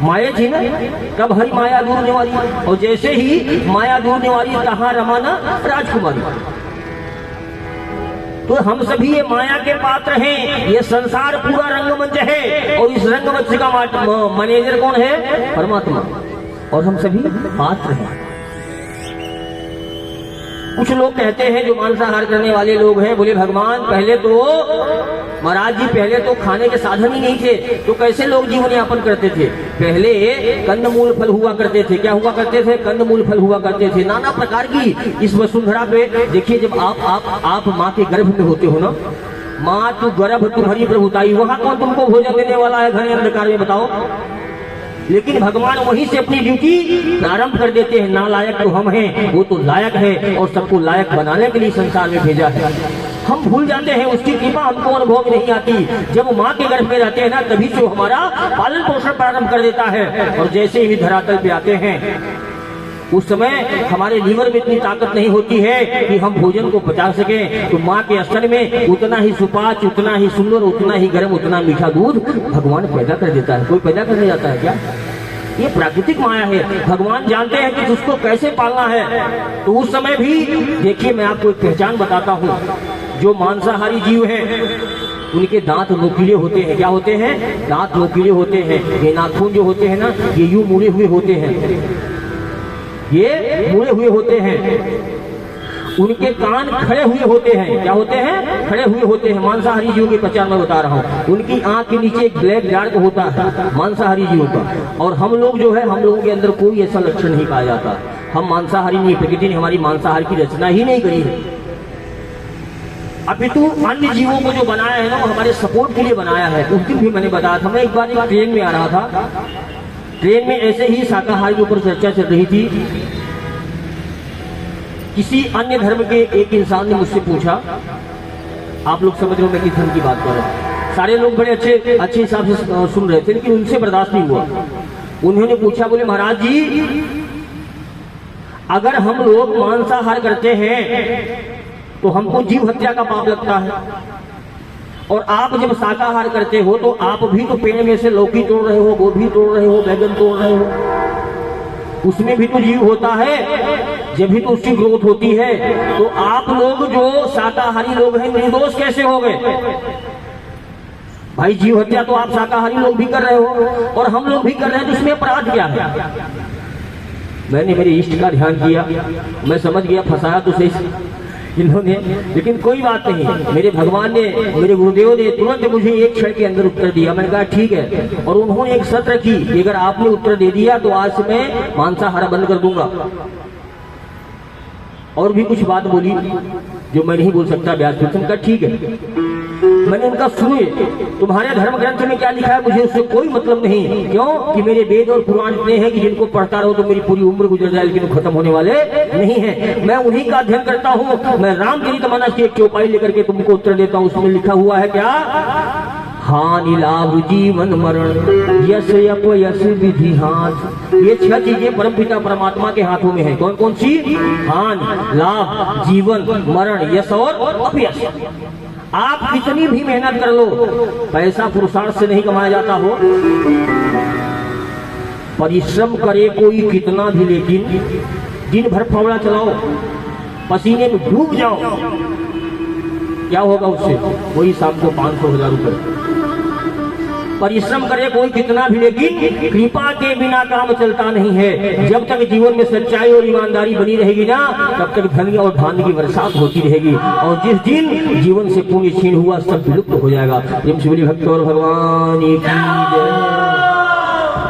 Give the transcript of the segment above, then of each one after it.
माया थी ना, कब हरि माया दूर निवारी, और जैसे ही माया दूर निवारी तहां रमाना राजकुमारी। तो हम सभी ये माया के पात्र हैं, ये संसार पूरा रंगमंच है, और इस रंगमंच का मैनेजर कौन है? परमात्मा, और हम सभी पात्र हैं। कुछ लोग कहते हैं, जो मांसाहार करने वाले लोग हैं, बोले भगवान पहले तो महाराज जी, पहले तो खाने के साधन ही नहीं थे, तो कैसे लोग जीवन यापन करते थे? पहले कंदमूल फल हुआ करते थे। क्या हुआ करते थे? कंदमूल फल हुआ करते थे, नाना प्रकार की। इस वसुंधरा पे देखिए, जब आप माँ के गर्भ में होते हो ना, माँ तू गर्भ तुम्हारी प्रभुताई, वहां कौन तुमको भोजन देने वाला है घने अंधकार में, बताओ? लेकिन भगवान वहीं से अपनी ड्यूटी प्रारंभ कर देते हैं। नालायक तो हम हैं, वो तो लायक है, और सबको लायक बनाने के लिए संसार में भेजा है। हम भूल जाते हैं, उसकी कृपा हमको अनुभव में नहीं आती। जब माँ के गर्भ में रहते हैं ना, तभी से वो हमारा पालन पोषण प्रारंभ कर देता है। और जैसे ही धरातल पे आते हैं, उस समय हमारे लीवर में इतनी ताकत नहीं होती है कि हम भोजन को पचा सकें। तो माँ के स्तन में उतना ही सुपाच्य, उतना ही सुंदर, उतना ही गर्म, उतना मीठा दूध भगवान पैदा कर देता है। कोई पैदा करने जाता है क्या? ये प्राकृतिक माया है। भगवान जानते हैं कि उसको कैसे पालना है। तो उस समय भी देखिए, मैं आपको एक पहचान बताता हूँ। जो मांसाहारी जीव हैं, उनके दांत नोकीले होते हैं। क्या होते हैं? दांत नोकीले होते हैं। ये नाखून जो होते हैं ना, ये यूं मुड़े हुए होते हैं, ये मुड़े हुए होते हैं। उनके कान खड़े हुए होते हैं। क्या होते हैं? खड़े हुए होते हैं। मांसाहारी जीवों की पहचान मैं बता रहा हूँ। उनकी आंख के नीचे एक ब्लैक डार्क होता है मांसाहारी जीवों का। और हम लोग जो है, हम लोगों के अंदर कोई ऐसा लक्षण नहीं पाया जाता। हम मांसाहारी नहीं, प्रकृति ने हमारी मांसाहार की रचना ही नहीं करी है। अपितु अन्य जीवों को जो बनाया है ना, वो हमारे सपोर्ट के लिए बनाया है। उस दिन भी मैंने बताया था। मैं एक बार ट्रेन में आ रहा था, ट्रेन में ऐसे ही शाकाहारी के ऊपर चर्चा चल रही थी। किसी अन्य धर्म के एक इंसान ने मुझसे पूछा, आप लोग समझ रहे हो मैं किस धर्म की बात कर रहा हूँ। सारे लोग बड़े अच्छे हिसाब से सुन रहे थे, लेकिन उनसे बर्दाश्त नहीं हुआ। उन्होंने पूछा, बोले महाराज जी, अगर हम लोग मांसाहार करते हैं तो हमको जीव हत्या का पाप लगता है, और आप जब शाकाहार करते हो तो आप भी तो पेड़ में से लौकी तोड़ रहे हो, गोभी तोड़ रहे हो, बैगन तोड़ रहे हो, उसमें भी तो जीव होता है, जब भी तो उसकी ग्रोथ होती है। तो आप लोग जो शाकाहारी लोग हैं, निर्दोष कैसे हो गए? भाई, जीव हत्या तो आप शाकाहारी लोग भी कर रहे हो और हम लोग भी कर रहे हैं, तो इसमें अपराध क्या है? मैंने मेरे इष्ट का ध्यान किया, मैं समझ गया फंसाया तो सही इन्होंने, लेकिन कोई बात नहीं। मेरे भगवान ने, मेरे गुरुदेव ने तुरंत मुझे एक क्षण के अंदर उत्तर दिया। मैंने कहा ठीक है, और उन्होंने एक शर्त रखी कि अगर आपने उत्तर दे दिया तो आज से मैं मांसाहार बंद कर दूंगा। और भी कुछ बात बोली जो मैं नहीं बोल सकता व्यासपीठ का। ठीक है, मैंने उनका सुने, तुम्हारे धर्म ग्रंथ में क्या लिखा है मुझे उससे कोई मतलब नहीं। क्यों? कि मेरे वेद और पुराण इतने हैं कि जिनको पढ़ता रहो तो मेरी पूरी उम्र गुजर जाए, लेकिन खत्म होने वाले नहीं है। मैं उन्हीं का अध्ययन करता हूँ। मैं रामचरितमानस की एक चौपाई लेकर के तुमको उत्तर देता हूँ। उसमें लिखा हुआ है क्या? हानि लाभ जीवन मरण यश अपयश विधि हाथ। ये 6 चीजें परमपिता परमात्मा के हाथों में है। कौन कौन सी? हानि, लाभ, जीवन, मरण, यश और अपयश। आप कितनी भी मेहनत कर लो, पैसा पुरुषार्थ से नहीं कमाया जाता हो। परिश्रम करे कोई कितना भी, लेकिन दिन भर फावड़ा चलाओ, पसीने में डूब जाओ, क्या होगा उससे? वही शाम को 500,000 रुपए। परिश्रम करे कोई कितना भी, लेकिन कृपा के बिना काम चलता नहीं है। जब तक जीवन में सच्चाई और ईमानदारी बनी रहेगी ना, तब तक धन और धान्य की बरसात होती रहेगी। और जिस दिन जीवन से पुण्य छीन हुआ, सब विलुप्त हो जाएगा। प्रेम से बोलिए भक्त और भगवान की जय।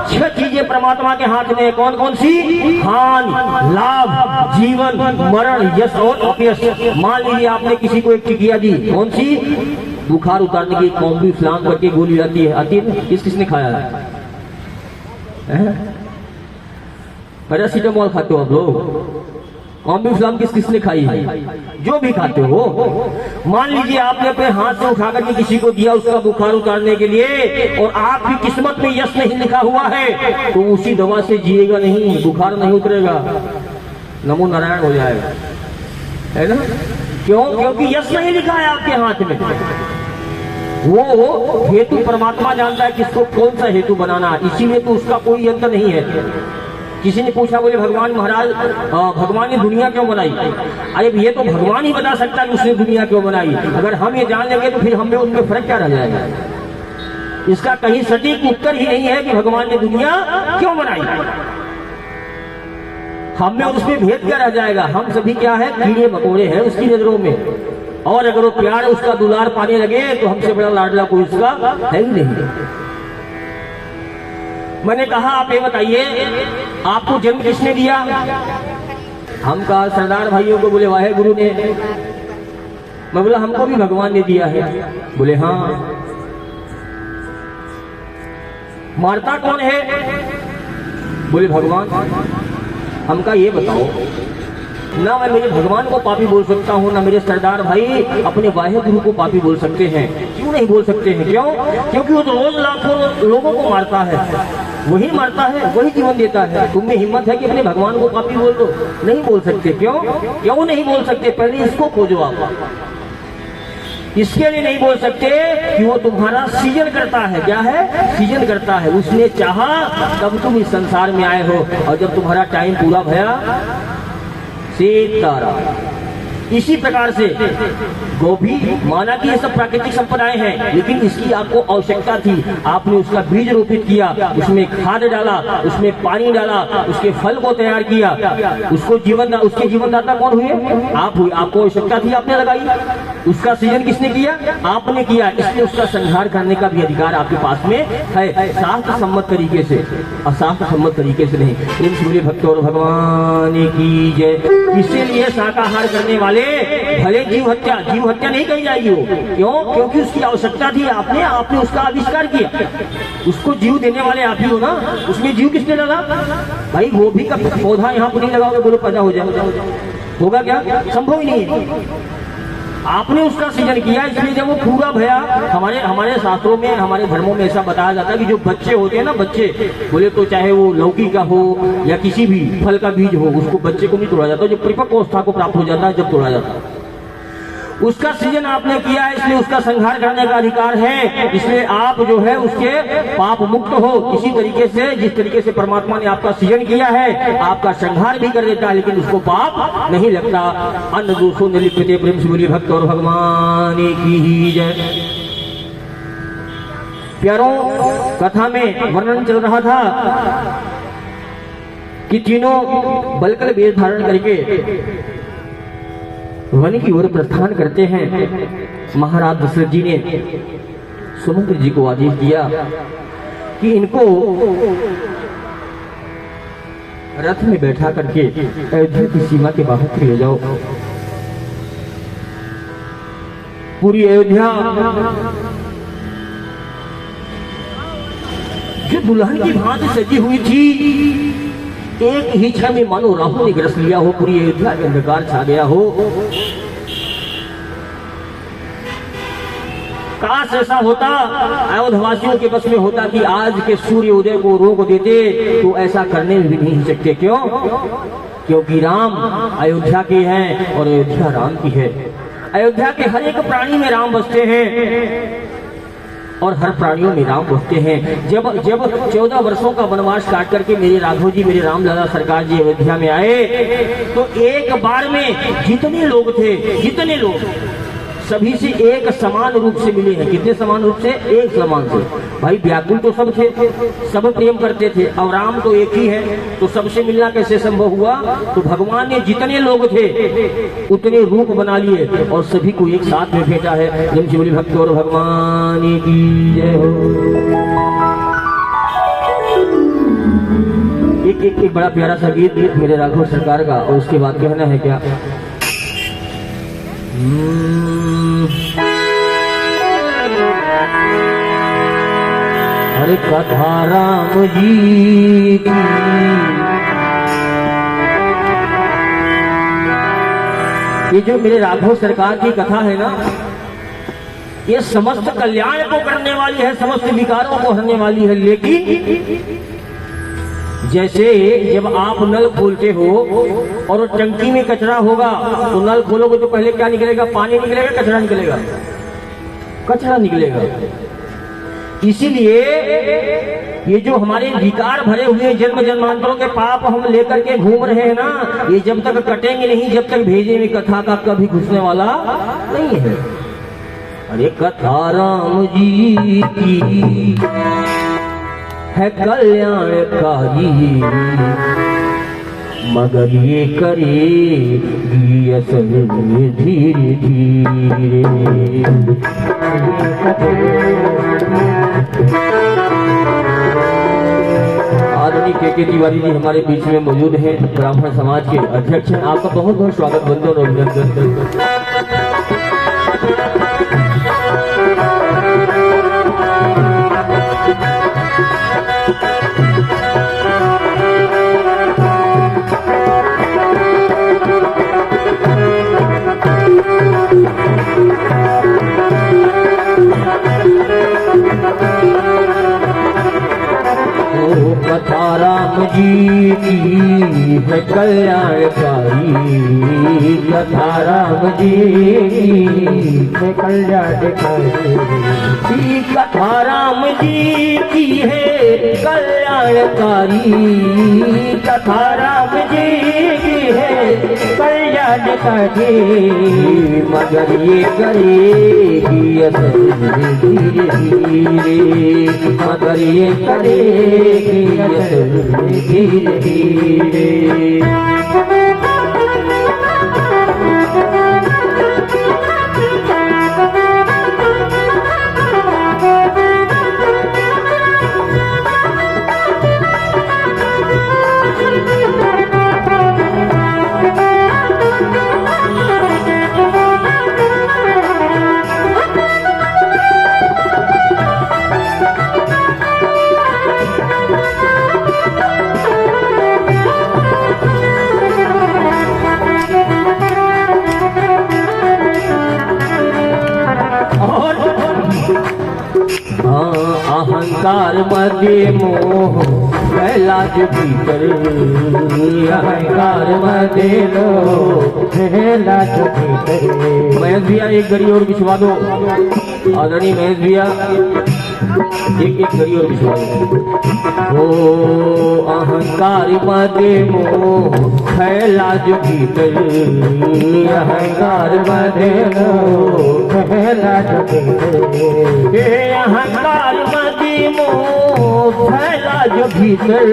6 चीजें परमात्मा के हाथ में। कौन कौन सी? हानि, लाभ, जीवन, मरण, यश और अपयश। मान लीजिए आपने किसी को एक टिकिया दी, कौन सी? बुखार उतारने की कॉम्बी फ्लाम करके गोली आती है ना? किसने खाया है? पैरासीटामोल खाते हो आप लोग? कॉम्बी फ्लाम किसने खाई है? जो भी खाते हो। मान लीजिए आपने अपने हाथ से उठा करके किसी को दिया उसका बुखार उतारने के लिए, और आपकी किस्मत में यश नहीं लिखा हुआ है, तो उसी दवा से जिएगा नहीं, बुखार नहीं उतरेगा, नमो नारायण हो जाएगा, है ना? क्यों? क्योंकि यश नहीं लिखा है आपके हाथ में। वो हेतु परमात्मा जानता है किसको कौन सा हेतु बनाना है, इसीलिए तो उसका कोई अंत नहीं है। किसी ने पूछा, बोले भगवान महाराज भगवान ने दुनिया क्यों बनाई? अरे ये तो भगवान ही बता सकता है कि उसने दुनिया क्यों बनाई। अगर हम ये जान लेंगे तो फिर हमें उनमें फर्क क्या रह जाएगा? इसका कहीं सटीक उत्तर ही नहीं है कि भगवान ने दुनिया क्यों बनाई। हमें उसमें भेद क्या रह जाएगा? हम सभी क्या है, कीड़े मकोड़े हैं उसकी नजरों में। और अगर वो प्यार उसका दुलार पाने लगे तो हमसे बड़ा लाडला कोई उसका है ही नहीं। मैंने कहा आप ये बताइए, आपको जन्म किसने दिया? हम कहा सरदार भाइयों को। बोले वाहे गुरु ने। मैं बोला हमको भी भगवान ने दिया है। बोले हाँ। मारता कौन है? बोले भगवान। हम कहा ये बताओ, ना मैं मेरे भगवान को पापी बोल सकता हूँ, ना मेरे सरदार भाई अपने वाहे गुरु को पापी बोल सकते हैं। क्यों नहीं बोल सकते हैं? क्यों? क्योंकि वो तो रोज लाखों लोगों को मारता है, वही मारता है, वही जीवन देता है। तुम में हिम्मत है कि अपने भगवान को पापी बोल दो? नहीं बोल सकते। क्यों? क्यों नहीं बोल सकते? पहले इसको खोजो आप। इसके लिए नहीं बोल सकते कि वो तुम्हारा सृजन करता है। क्या है? सृजन करता है। उसने चाहा तब तुम इस संसार में आए हो, और जब तुम्हारा टाइम पूरा भया सीतारा। इसी प्रकार से गोभी, माना कि ये सब प्राकृतिक संपदाएं हैं, लेकिन इसकी आपको आवश्यकता थी। आपने उसका बीज रोपित किया, उसमें खाद डाला, उसमें पानी डाला, उसके फल को तैयार किया, उसको उसके जीवनदाता कौन हुए? आप हुए। आपको आवश्यकता थी, आपने लगाई। उसका सृजन किसने किया? आपने किया। इसलिए उसका संहार करने का भी अधिकार आपके पास में है, शास्त्र सम्मत तरीके से, अशास्त्र सम्मत तरीके से नहीं। इन सूर्य भक्त और भगवान की जय। इसीलिए शाकाहार करने वाले भले जीव हत्या नहीं कही जाएगी वो। क्यों? क्योंकि उसकी आवश्यकता थी। आपने उसका आविष्कार किया, उसको जीव देने वाले आप ही हो ना। उसमें जीव किसने डाला? भाई गोभी का पौधा यहाँ पर नहीं लगाओगे, बोलो पैदा हो जाएगा, होगा क्या? संभव ही नहीं है। आपने उसका सृजन किया। इसलिए जब वो पूरा भया, हमारे शास्त्रों में, हमारे धर्मों में ऐसा बताया जाता है कि जो बच्चे होते हैं ना, बच्चे बोले तो चाहे वो लौकी का हो या किसी भी फल का बीज हो, उसको बच्चे को नहीं तोड़ा जाता। जो परिपक्व अवस्था को प्राप्त हो जाता है जब तोड़ा जाता है। उसका सृजन आपने किया है, इसलिए उसका संहार करने का अधिकार है। इसलिए आप जो है उसके पाप मुक्त हो। इसी तरीके से, जिस तरीके से परमात्मा ने आपका सृजन किया है, आपका संहार भी कर देता है, लेकिन उसको पाप नहीं लगता। अन्न दोषों ने लिखते प्रेम से बोलिए भक्त और भगवान की ही जय। प्यारों, कथा में वर्णन चल रहा था कि तीनों बलकल वेश धारण करके वन की ओर प्रस्थान करते हैं। महाराज दशरथ जी ने सुमंत्र जी को आदेश दिया कि इनको रथ में बैठा करके अयोध्या की सीमा के बाहर ले जाओ। पूरी अयोध्या जो दुल्हन की भांति सजी हुई थी, एक ही क्षण में मानो राहु ने ग्रस लिया हो। पूरी अयोध्या में अंधकार छा गया हो। काश ऐसा होता, अयोध्यावासियों के बस में होता कि आज के सूर्य उदय को रोक देते, तो ऐसा करने भी नहीं सकते। क्यों? क्योंकि राम अयोध्या के हैं और अयोध्या राम की है। अयोध्या के हर एक प्राणी में राम बसते हैं और हर प्राणियों में राम बसते हैं। जब 14 वर्षों का वनवास काट करके मेरे राघव जी, मेरे राम लाला सरकार जी अयोध्या में आए, तो एक बार में जितने लोग थे, जितने लोग सभी से एक समान रूप से मिले हैं। कितने समान रूप से? एक समान से। भाई व्याकुल तो सब थे, सब प्रेम करते थे, और राम तो एक ही है, तो सबसे मिलना कैसे संभव हुआ? तो भगवान ने जितने लोग थे उतने रूप बना लिए और सभी को एक साथ में भेजा है। जम शिवली भक्त और भगवान की जय हो। एक बड़ा प्यारा सा गीत मेरे राघव सरकार का, और उसके बाद कहना है क्या? हरे कथा राम जी की, ये जो मेरे राघव सरकार की कथा है ना, ये समस्त कल्याण को करने वाली है, समस्त विकारों को हरने वाली है। लेकिन जैसे जब आप नल खोलते हो और टंकी में कचरा होगा, तो नल खोलोगे तो पहले क्या निकलेगा? पानी निकलेगा, कचरा निकलेगा। कचरा निकलेगा। इसीलिए ये जो हमारे विकार भरे हुए जन्म जन्मांतरों के पाप हम लेकर के घूम रहे हैं ना, ये जब तक कटेंगे नहीं, जब तक भेजे में कथा का कभी घुसने वाला नहीं है। अरे कथा राम जी की है कल्याणकारी, मगर ये करेगी असर धीरे धीरे। आदरणीय के तिवारी जी हमारे बीच में मौजूद हैं, ब्राह्मण समाज के अध्यक्ष हैं। आपका बहुत बहुत स्वागत, वंदन और अभिनंदन। कथा राम जी की है कल्याणकारी, कथा राम जी की है कल्याणकारी, कथा राम जी की है कल्याणकारी, कथा राम जी की है कल्याणकारी, मगर ये करेगी असर धीरे धीरे, मगर ये करेगी असर धीरे धीरे। अहंकार मध्य मोह फैला जो भीतर, अहंकार मध्य मोह फैला जो भीतर। महेश भैया एक घड़ी और बिछवा दो, आदरणीय महेश भैया एक घड़ी और बिछवा दो। ओ अहंकार मध्य मोह फैला जो भीतर, अहंकार मध्य मोह फैला जो भीतर, अहंकार मध्य मोह फैला जो भीतर,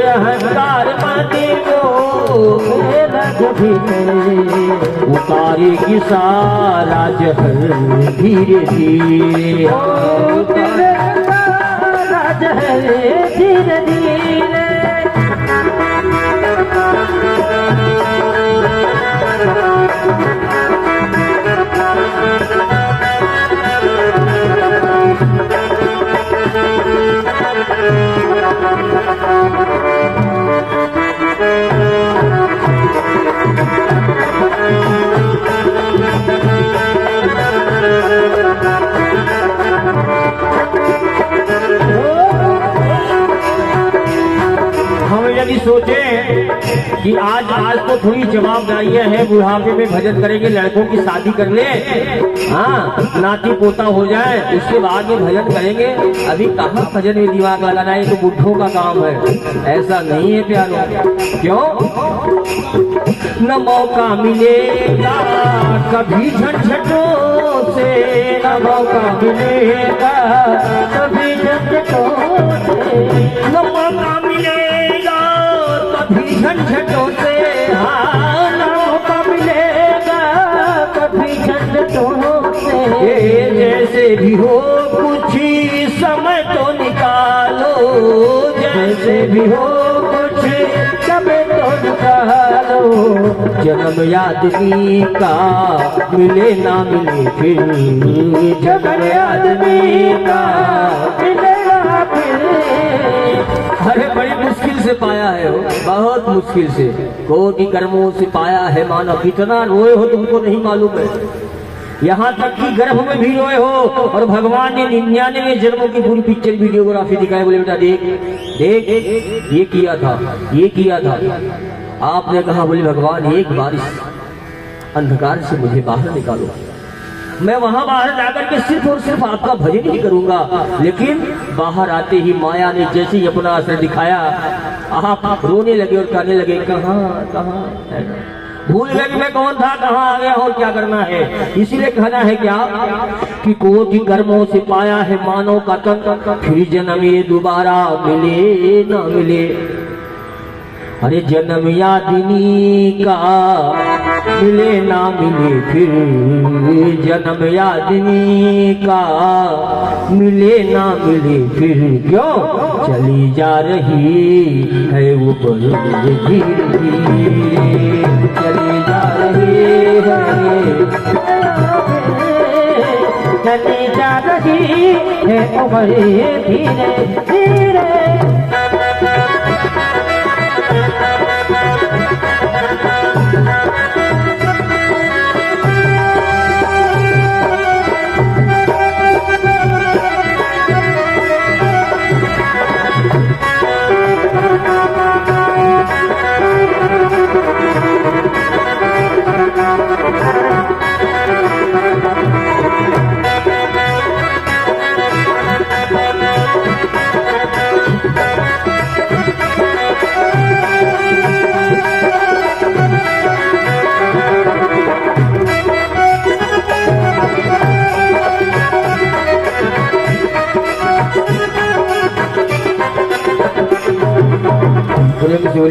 अहंकार मध्य मोह फैला जो भीतर, उतारेगी सारा जहर धीरे धीरे, सारा जहर धीरे धीरे। हम यदि सोचें कि आज तो थोड़ी जवाबदारियां हैं, बुढ़ापे में भजन करेंगे, लड़कों की शादी कर ले, हाँ नाती पोता हो जाए, उसके बाद में भजन करेंगे, अभी कहाँ भजन में दिमाग लगाना है, तो बुढ़ों का काम है। ऐसा नहीं है प्यारों। क्यों? न मौका मिलेगा कभी झंझटों से, न मौका मिलेगा कभी झंझटों से, न मौका मिलेगा कभी झंझटों से, हाँ न मौका मिलेगा कभी झंझटों से। जैसे भी हो कुछ समय तो निकालो, जैसे भी हो कुछ समय तो निकालो, जन्म आदमी का मिले ना मिले फिर, जन्म आदमी का मिले ना मिले। अरे बड़ी मुश्किल से पाया है हो, बहुत मुश्किल से, कोटि कर्मों से पाया है मानव। कितना रोए हो तुमको नहीं मालूम है, यहाँ तक कि गर्भ में भी रोए हो, और भगवान ने 99 जन्मों की पूरी पिक्चर वीडियोग्राफी दिखाई, बोले बेटा देख देख ये किया था, ये किया था। आपने कहा, बोले भगवान एक बार इस अंधकार से मुझे बाहर निकालो। मैं वहां बाहर जाकर के सिर्फ और सिर्फ आपका भजन ही करूंगा। लेकिन बाहर आते ही माया ने जैसे ही अपना असर दिखाया, आप रोने लगे और कहने लगे, कहाँ कहाँ भूल गए कि मैं कौन था, कहाँ आ गया और क्या करना है। इसीलिए कहना है क्या कि कोटि कर्मों से पाया है मानव का तन, फिर जन्म ये दोबारा मिले ना मिले। अरे जन्म यादिनी का मिले ना मिले, फिर जन्म यादिनी का मिले ना मिले, फिर क्यों चली जा रही है वो धीरे धीरे, चली जा रही है, चली जा रही है उम्र धीरे धीरे।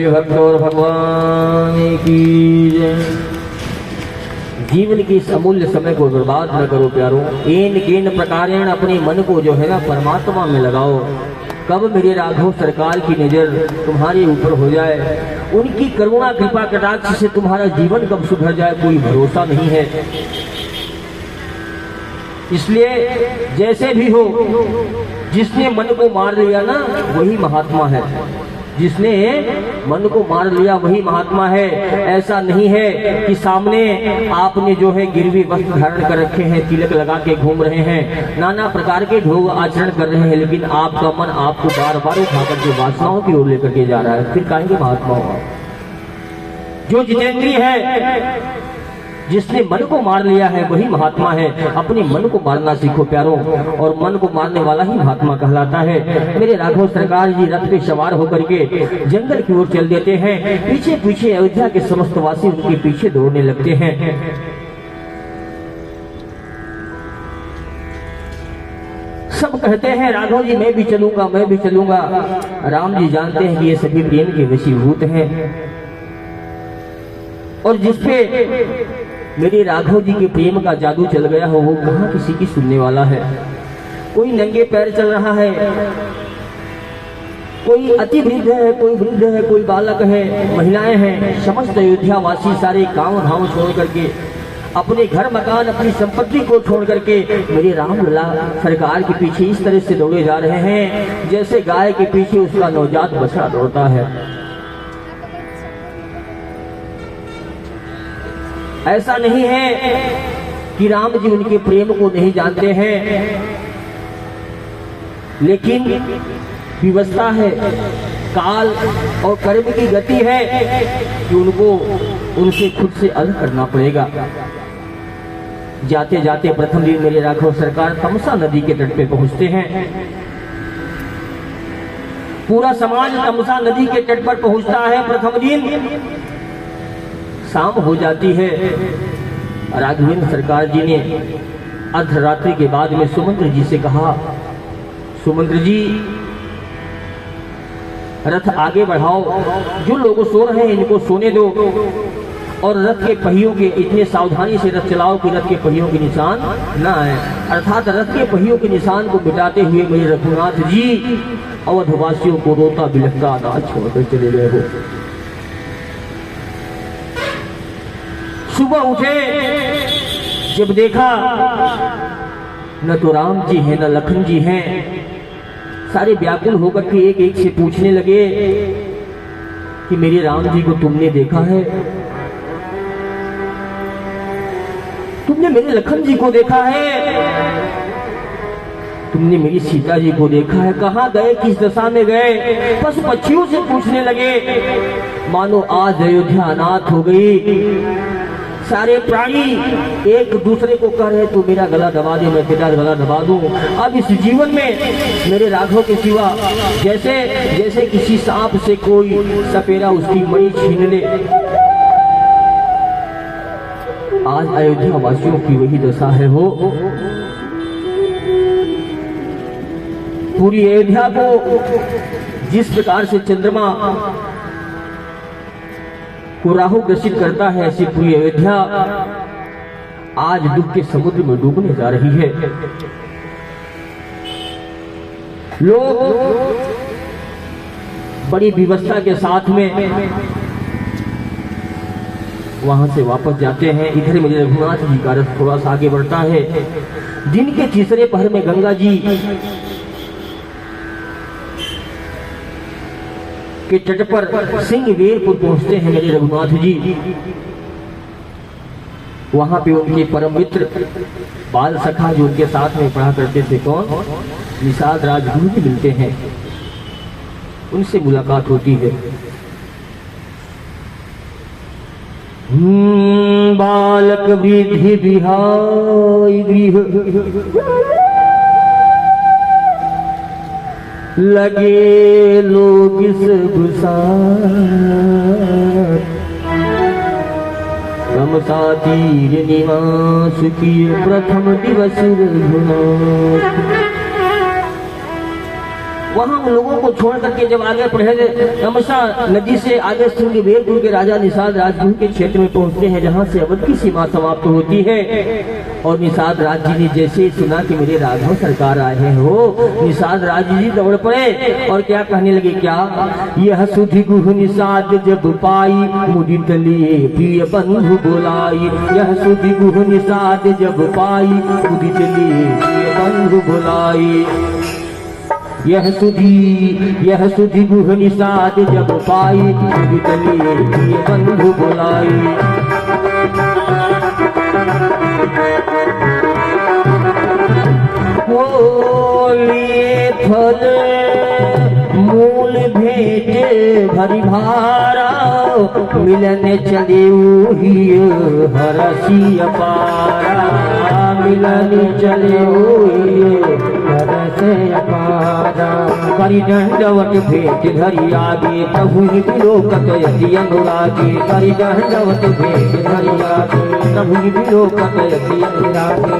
भक्त और भगवान की जय। जीवन के इस अमूल्य समय को बर्बाद न करो प्यारों, एन केन प्रकारेण अपने मन को जो है ना परमात्मा में लगाओ। कब मेरे राघव सरकार की नजर तुम्हारे ऊपर हो जाए, उनकी करुणा कृपा कटाक्ष से तुम्हारा जीवन कब सुधर जाए, कोई भरोसा नहीं है। इसलिए जैसे भी हो, जिसने मन को मार लिया ना वही महात्मा है, जिसने मन को मार लिया वही महात्मा है। ऐसा नहीं है कि सामने आपने जो है गिरवी वस्त्र धारण कर रखे हैं, तिलक लगा के घूम रहे हैं, नाना प्रकार के ढोंग आचरण कर रहे हैं, लेकिन आपका मन आपको बार बार उठा करके वासनाओं की ओर लेकर के जा रहा है, फिर काहे के महात्मा होगा। जो जितेंद्रिय है, जिसने मन को मार लिया है वही महात्मा है। अपने मन को मारना सीखो प्यारों, और मन को मारने वाला ही महात्मा कहलाता है। मेरे राघव सरकार जी रथ पे सवार होकर के जंगल की ओर चल देते हैं। पीछे पीछे अयोध्या के समस्त वासी उनके पीछे दौड़ने लगते हैं। सब कहते हैं राघव जी मैं भी चलूंगा, मैं भी चलूंगा। राम जी जानते हैं कि ये सभी प्रेम के वशीभूत हैं, और जिसपे मेरे राघव जी के प्रेम का जादू चल गया हो वो कहाँ किसी की सुनने वाला है। कोई नंगे पैर चल रहा है, कोई अति वृद्ध है, कोई वृद्ध है, कोई बालक है, महिलाएं हैं। समस्त अयोध्या वासी सारे गांव धाम छोड़ करके, अपने घर मकान अपनी संपत्ति को छोड़ करके मेरे रामलला सरकार के पीछे इस तरह से दौड़े जा रहे हैं जैसे गाय के पीछे उसका नवजात बछड़ा दौड़ता है। ऐसा नहीं है कि राम जी उनके प्रेम को नहीं जानते हैं, लेकिन विवस्था है, काल और कर्म की गति है कि उनको उनसे खुद से अलग करना पड़ेगा। जाते जाते प्रथम दिन मेरे राघव सरकार तमसा नदी के तट पे पहुंचते हैं। पूरा समाज तमसा नदी के तट पर पहुंचता है। प्रथम दिन शाम हो जाती है। राघवेंद्र सरकार जी ने अर्धरात्रि के बाद में सुमंत्र जी से कहा, सुमंत्र जी रथ आगे बढ़ाओ, जो लोग सो रहे हैं इनको सोने दो, और रथ के पहियों के इतने सावधानी से रथ चलाओ कि रथ के पहियों के निशान ना आए। अर्थात रथ के पहियों के निशान को मिटाते हुए मेरे रघुनाथ जी अवधवासियों को रोता बिलखता अनाज छोड़कर चले गए हो। सुबह उठे, जब देखा न तो राम जी हैं न लखन जी हैं। सारे व्याकुल होकर के एक एक से पूछने लगे कि मेरे राम जी को तुमने देखा है, तुमने मेरे लखन जी को देखा है, तुमने मेरी सीता जी को देखा है, कहाँ गए, किस दशा में गए। पशु पक्षियों से पूछने लगे, मानो आज अयोध्या अनाथ हो गई। सारे प्राणी एक दूसरे को कह रहे तू मेरा गला दबा दे, मैं तेरा गला दबा दूं। अब इस जीवन में मेरे राघव के सिवा जैसे जैसे किसी सांप से कोई सपेरा उसकी मणि छीन ले, आज अयोध्या वासियों की वही दशा है। हो पूरी अयोध्या को जिस प्रकार से चंद्रमा को राहु ग्रसित करता है, ऐसी पूरी अयोध्या आज दुख के समुद्र में डूबने जा रही है। लोग बड़ी विवस्था के साथ में वहां से वापस जाते हैं। इधर मेरे रघुनाथ जी का रथ थोड़ा सा आगे बढ़ता है। दिन के तीसरे पहर में गंगा जी के तट पर सिंहवेरपुर पहुंचते हैं मेरे रघुनाथ जी। वहां पे उनके परम मित्र बाल सखा जो उनके साथ में पढ़ा करते थे, कौन, निषाद राजगुरु जी मिलते हैं। उनसे मुलाकात होती है। बालक विधि विहाय गृह लगे लोग सब तमसा तीर निवास किए प्रथम दिवस रघुनाथ। वहां उन लोगों को छोड़ करके जब आगे बढ़े तमसा नदी से आगे सिंहवेरपुर के राजा निषाद राजगुरु के क्षेत्र में पहुंचते हैं, जहां से अवध की सीमा समाप्त होती है। और निषाद राज जी ने जैसे सुना कि मेरे राघव सरकार आए हैं, हो निषाद राज जी दौड़ पड़े और क्या कहने लगे, क्या यह सुधि गुह निषाद जब पाई मुदित लिए प्रिय बंधु बुलाई। यह सुधि गुह निषाद जब पाई मुदित लिए प्रिय बंधु बुलाई। यह सुधि गुह निषाद जब पाई मुदित लिए प्रिय बंधु बुलाई। लिए फल मूल भेंट भरी भारा मिलन चले हरसी अपारा। मिलन चले हरसे अपारा। करी दंडवत भेंट धरी आगे प्रभु विलोकत यति अनुरागे। करी दंडवत भेंट धरी आगे प्रभु विलोकत यति अनुरागे।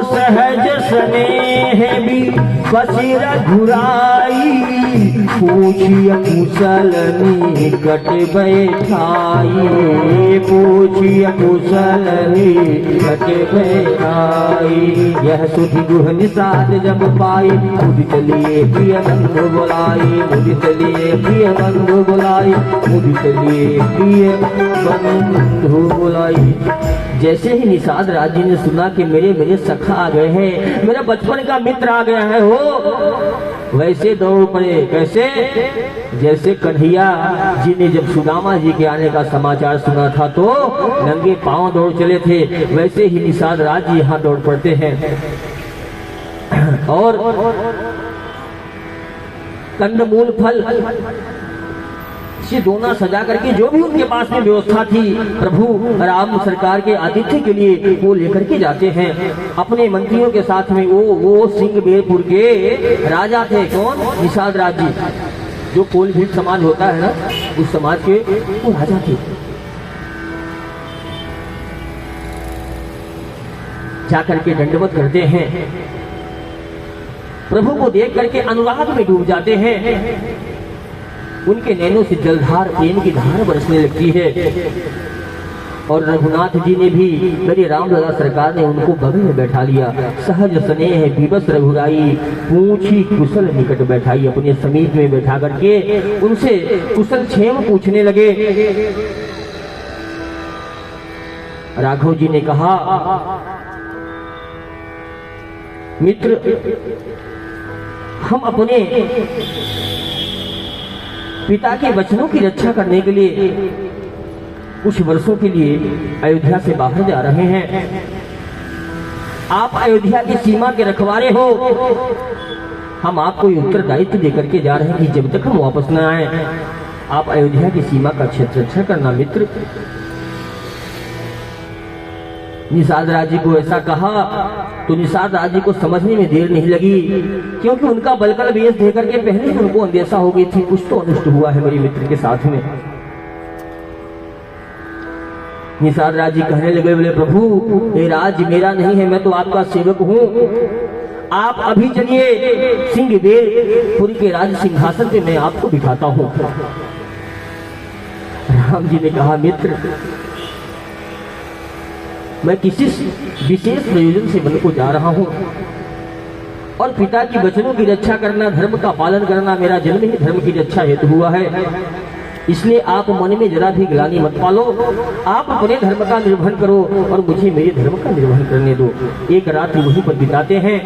सहज स्नेह भी बसी रघुराई पूछिय कुशल निकट बैठाई। पूछिय कुशल निकट बैठाई। यह सुधि गुह निषाद जब पाई मुदित लिए प्रिय बंधु बुलाई। मुदित लिए प्रिय बंधु बुलाई। मुदित लिए प्रिय बंधु बुलाई। जैसे ही निषाद राज जी ने सुना कि मेरे सखा आ गए हैं, मेरा बचपन का मित्र आ गया है, हो वैसे दौड़ पड़े। कैसे, जैसे कन्हैया जी ने जब सुदामा जी के आने का समाचार सुना था तो नंगे पांव दौड़ चले थे, वैसे ही निषाद राज जी यहाँ दौड़ पड़ते हैं। और कंदमूल फल से दोना सजा करके जो भी उनके पास में व्यवस्था थी प्रभु राम सरकार के आतिथ्य के लिए वो लेकर के जाते हैं अपने मंत्रियों के साथ में। वो सिंहवेरपुर के राजा थे, कौन, निषाद राज जी, जो कोलभीट समाज होता है ना, उस समाज के वो राजा थे। जाकर के दंडवत करते हैं, प्रभु को देख करके अनुराग में डूब जाते हैं। उनके नैनों से जलधार प्रेम की धार बरसने लगती है। और रघुनाथ जी ने भी, मेरे रामलला सरकार ने उनको बगल में बैठा लिया। सहज स्नेह विवश रघुराई पूछी कुशल निकट बैठाई। अपने समीप में बैठा करके उनसे कुशल क्षेम पूछने लगे। राघव जी ने कहा, मित्र, हम अपने पिता के वचनों की रक्षा करने के लिए कुछ वर्षों के लिए अयोध्या से बाहर जा रहे हैं। आप अयोध्या की सीमा के रखवारे हो, हम आपको उत्तरदायित्व देकर के जा रहे हैं कि जब तक हम वापस न आए आप अयोध्या की सीमा का क्षेत्र रक्षा करना। मित्र, निषाद राज जी को ऐसा कहा तो निषाद राज जी को समझने में देर नहीं लगी, क्योंकि उनका बलकल वेश देकर के पहले ही उनको अंदेशा हो गई थी कुछ तो अनिष्ट हुआ है मेरे मित्र के साथ में। निषाद राज जी कहने लगे, बोले प्रभु ये राज मेरा नहीं है, मैं तो आपका सेवक हूँ, आप अभी चलिए सिंहदेवपुरी के राज सिंहासन पे मैं आपको बिठाता हूँ। राम जी ने कहा, मित्र मैं किसी विशेष प्रयोजन से वन को जा रहा हूँ और पिता की वचनों की रक्षा करना, धर्म का पालन करना मेरा जन्म ही धर्म की रक्षा हेतु हुआ है, इसलिए आप मन में जरा भी ग्लानि मत पालो, आप अपने धर्म का निर्वहन करो और मुझे मेरे धर्म का निर्वहन करने दो। एक रात वहीं पर बिताते हैं।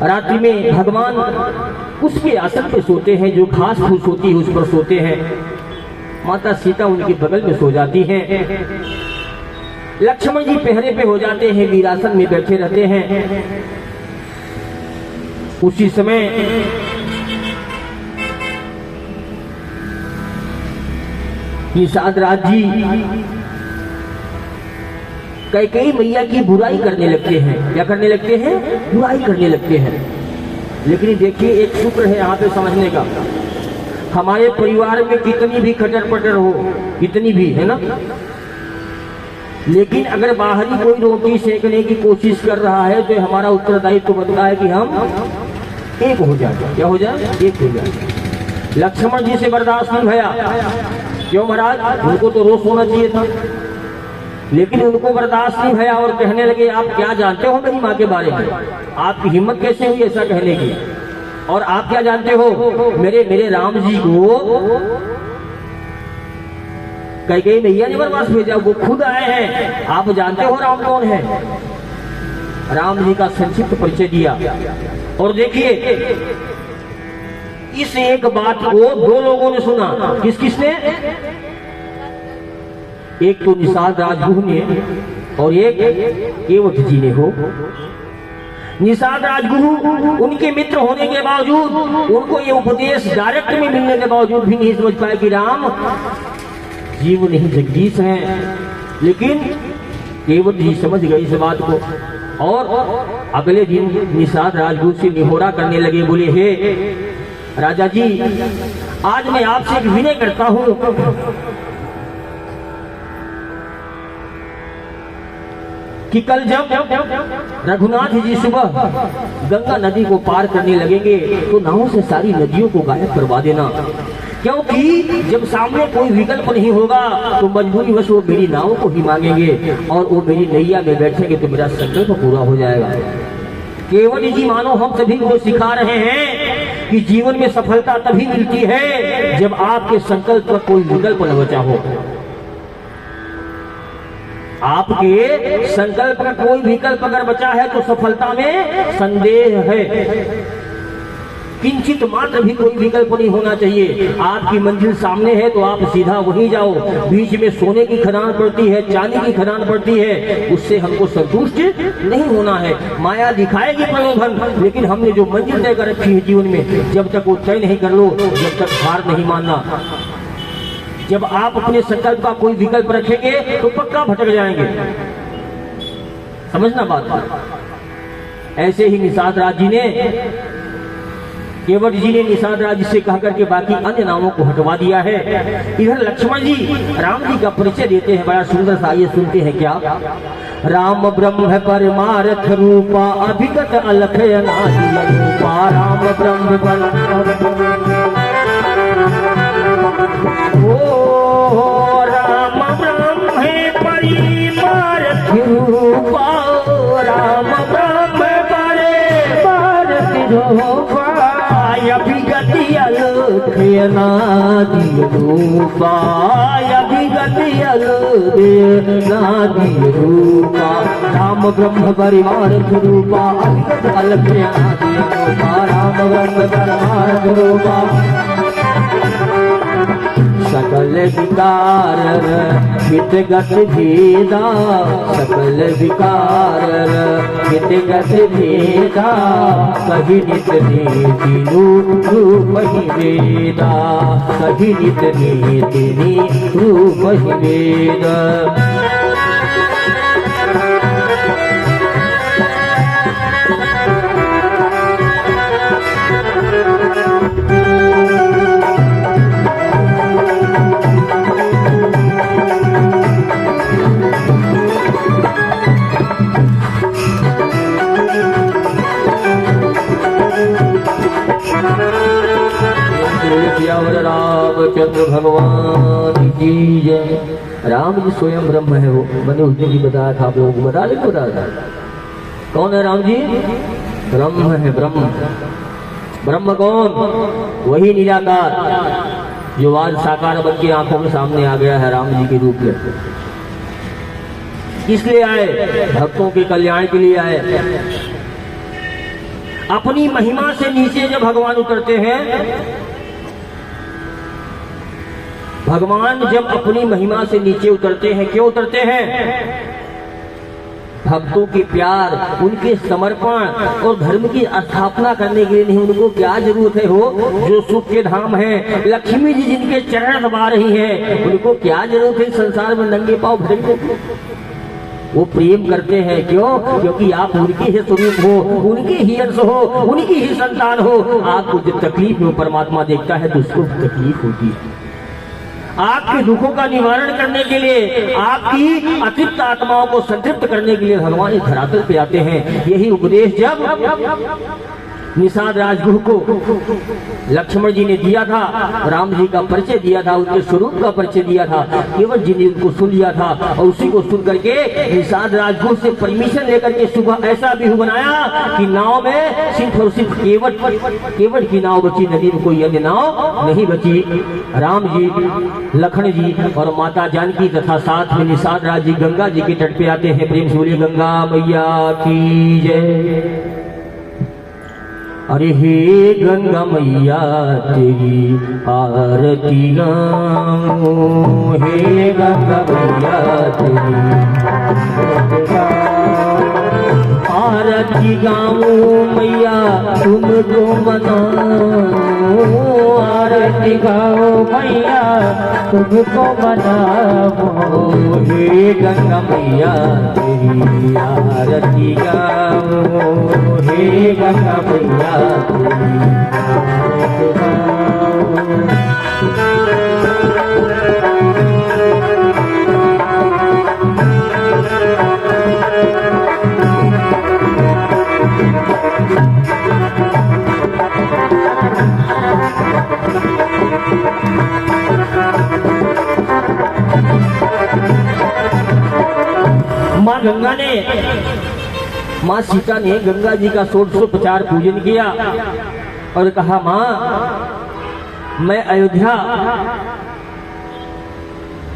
रात्रि में भगवान उसके आसन पर सोते हैं, जो घास फूस होती है उस पर सोते हैं। माता सीता उनके बगल में सो जाती हैं। लक्ष्मण जी पहरे पे हो जाते हैं, वीरासन में बैठे रहते हैं। उसी समय निषाद राज जी कैकेयी मैया की बुराई करने लगते हैं। क्या करने लगते हैं? बुराई करने लगते हैं। लेकिन देखिए एक शुक्र है यहाँ पे समझने का, हमारे परिवार में कितनी भी खटर पटर हो, कितनी भी है ना, लेकिन अगर बाहरी कोई रोटी सेकने की कोशिश कर रहा है तो हमारा उत्तरदायित्व तो बनता है कि हम एक हो जाए। क्या हो जाए? एक हो जाए। लक्ष्मण जी से बर्दाश्त नहीं भया। क्यों महाराज? उनको तो रोष होना चाहिए था, लेकिन उनको बर्दाश्त नहीं भया और कहने लगे, आप क्या जानते हो मेरी माँ के बारे में? आपकी हिम्मत कैसे हुई ऐसा कहने की? और आप क्या जानते हो मेरे राम जी को कैकेयी मैया ने वनवास भेजा, वो खुद आए हैं। आप जानते हो राम कौन है? राम जी का संक्षिप्त परिचय दिया। और देखिए इस एक बात को दो लोगों ने सुना। किस किसने? एक तो निषाद राजगुरु ने और एक केवट जी ने हो। निषाद राजगुरु उनके मित्र होने के बावजूद, उनको ये उपदेश डायरेक्ट में मिलने के बावजूद भी नहीं समझ पाए कि राम जीव नहीं जगदीश हैं। लेकिन केवट जी समझ गए इस बात को और अगले दिन निषाद राजगुरु से निहोरा करने लगे। बोले, हे राजा जी, आज मैं आपसे एक विनय करता हूं कि कल जब रघुनाथ जी सुबह गंगा नदी को पार करने लगेंगे तो नावों से सारी नदियों को गायब करवा देना, क्योंकि जब सामने कोई विकल्प नहीं होगा तो मजबूरी वश वो मेरी नाव को ही मांगेंगे और वो मेरी नैया में बैठेंगे तो मेरा संकल्प पूरा हो जाएगा। केवट जी मानो हम सभी को सिखा रहे हैं कि जीवन में सफलता तभी मिलती है जब आपके संकल्प का कोई विकल्प न बचा हो। आपके संकल्प का कोई विकल्प अगर बचा है तो सफलता में संदेह है। किंचित मात्र भी कोई विकल्प नहीं होना चाहिए। आपकी मंजिल सामने है तो आप सीधा वहीं जाओ। बीच में सोने की खदान पड़ती है, चांदी की खदान पड़ती है, उससे हमको संतुष्ट नहीं होना है। माया दिखाएगी प्रलोभन, लेकिन हमने जो मंजिल तय कर रखी है जीवन में, जब तक वो तय नहीं कर लो, जब तक हार नहीं मानना। जब आप अपने संकल्प का कोई विकल्प रखेंगे तो पक्का भटक जाएंगे। समझना बात। ऐसे ही निषाद राज जी ने, केवट जी ने निषाद राज से कह करके बाकी अन्य नामों को हटवा दिया है। इधर लक्ष्मण जी राम जी का परिचय देते हैं, बड़ा सुंदर सा। ये सुनते हैं क्या? राम ब्रह्म परमार्थ रूपा अभिगत अलख अनादि रूपा। राम ब्रह्म ओ राम ब्रह्म परमार्थ रूपा। राम ब्रह्म परमार्थ रूपा। अभिगति अलख अनादि रूपा। अभिगति अलख अनादि रूपा। राम ब्रह्म परमार्थ रूपा अभिगत अलख अनादि रूपा। राम ब्रह्म परमार्थ रूपा। सकल विकार मिटगत भेदा, सकल विकार मिटगत भेदा, कही नित नीति रूप ही वेदा, कही नित नीति रूप ही वेदा। रामचंद्र भगवान की जय। राम जी स्वयं ब्रह्म है, वो मैंने उस दिन भी बताया था, आप लोगों को बता दें, बताया था। कौन है राम जी? ब्रह्म है, ब्रह्म। ब्रह्म कौन? वही निराकार जो आज साकार बन के आंखों के सामने आ गया है राम जी के रूप में। किस लिए आए? भक्तों के कल्याण के लिए आए। अपनी महिमा से नीचे जब भगवान उतरते हैं, भगवान जब अपनी महिमा से नीचे उतरते हैं, क्यों उतरते हैं? भक्तों के प्यार, उनके समर्पण और धर्म की स्थापना करने के लिए नहीं। उनको क्या जरूरत है? हो जो सुख के धाम है, लक्ष्मी जी जिनके चरण दबा रही हैं, उनको क्या जरूरत है संसार में नंगे पांव भटकने की? वो प्रेम करते हैं, क्यों? क्योंकि आप उनके ही स्वरूप हो, उनके ही अंश हो, उनकी ही संतान हो। आपको जब तकलीफ में परमात्मा देखता है तो उसको तकलीफ होती है। आपके दुखों का निवारण करने के लिए, आपकी अतृप्त आत्माओं को संतृप्त करने के लिए भगवान इस धरातल पे आते हैं। यही उपदेश जब निषाद राजगुरु को लक्ष्मण जी ने दिया था, राम जी का परिचय दिया था, उनके स्वरूप का परिचय दिया था, केवट जी ने उनको सुन लिया था और उसी को सुन करके निषाद राजगुरु से परमिशन लेकर के सुबह ऐसा व्यू बनाया कि नाव में सिर्फ और सिर्फ केवट की नाव बची, नदी में कोई अन्य नाव नहीं बची। राम जी, लखन जी और माता जानकी तथा साथ में निषाद राज जी गंगा जी के तट पे आते हैं। प्रेम से बोलिए गंगा मैया की जय। अरे हे गंगा मैया तेरी आरती गाऊं, हे गंगा मैया तेरी आरती गाऊं, मैया तुमको मनाऊं, आरती गाओ मैया तुमको मनाऊं, हे गंगा मैया तेरी आरती गाऊं, हे गंगा मैया माँ गंगा ने, माँ सीता ने गंगा जी का 1650 पूजन किया और कहा, माँ मैं अयोध्या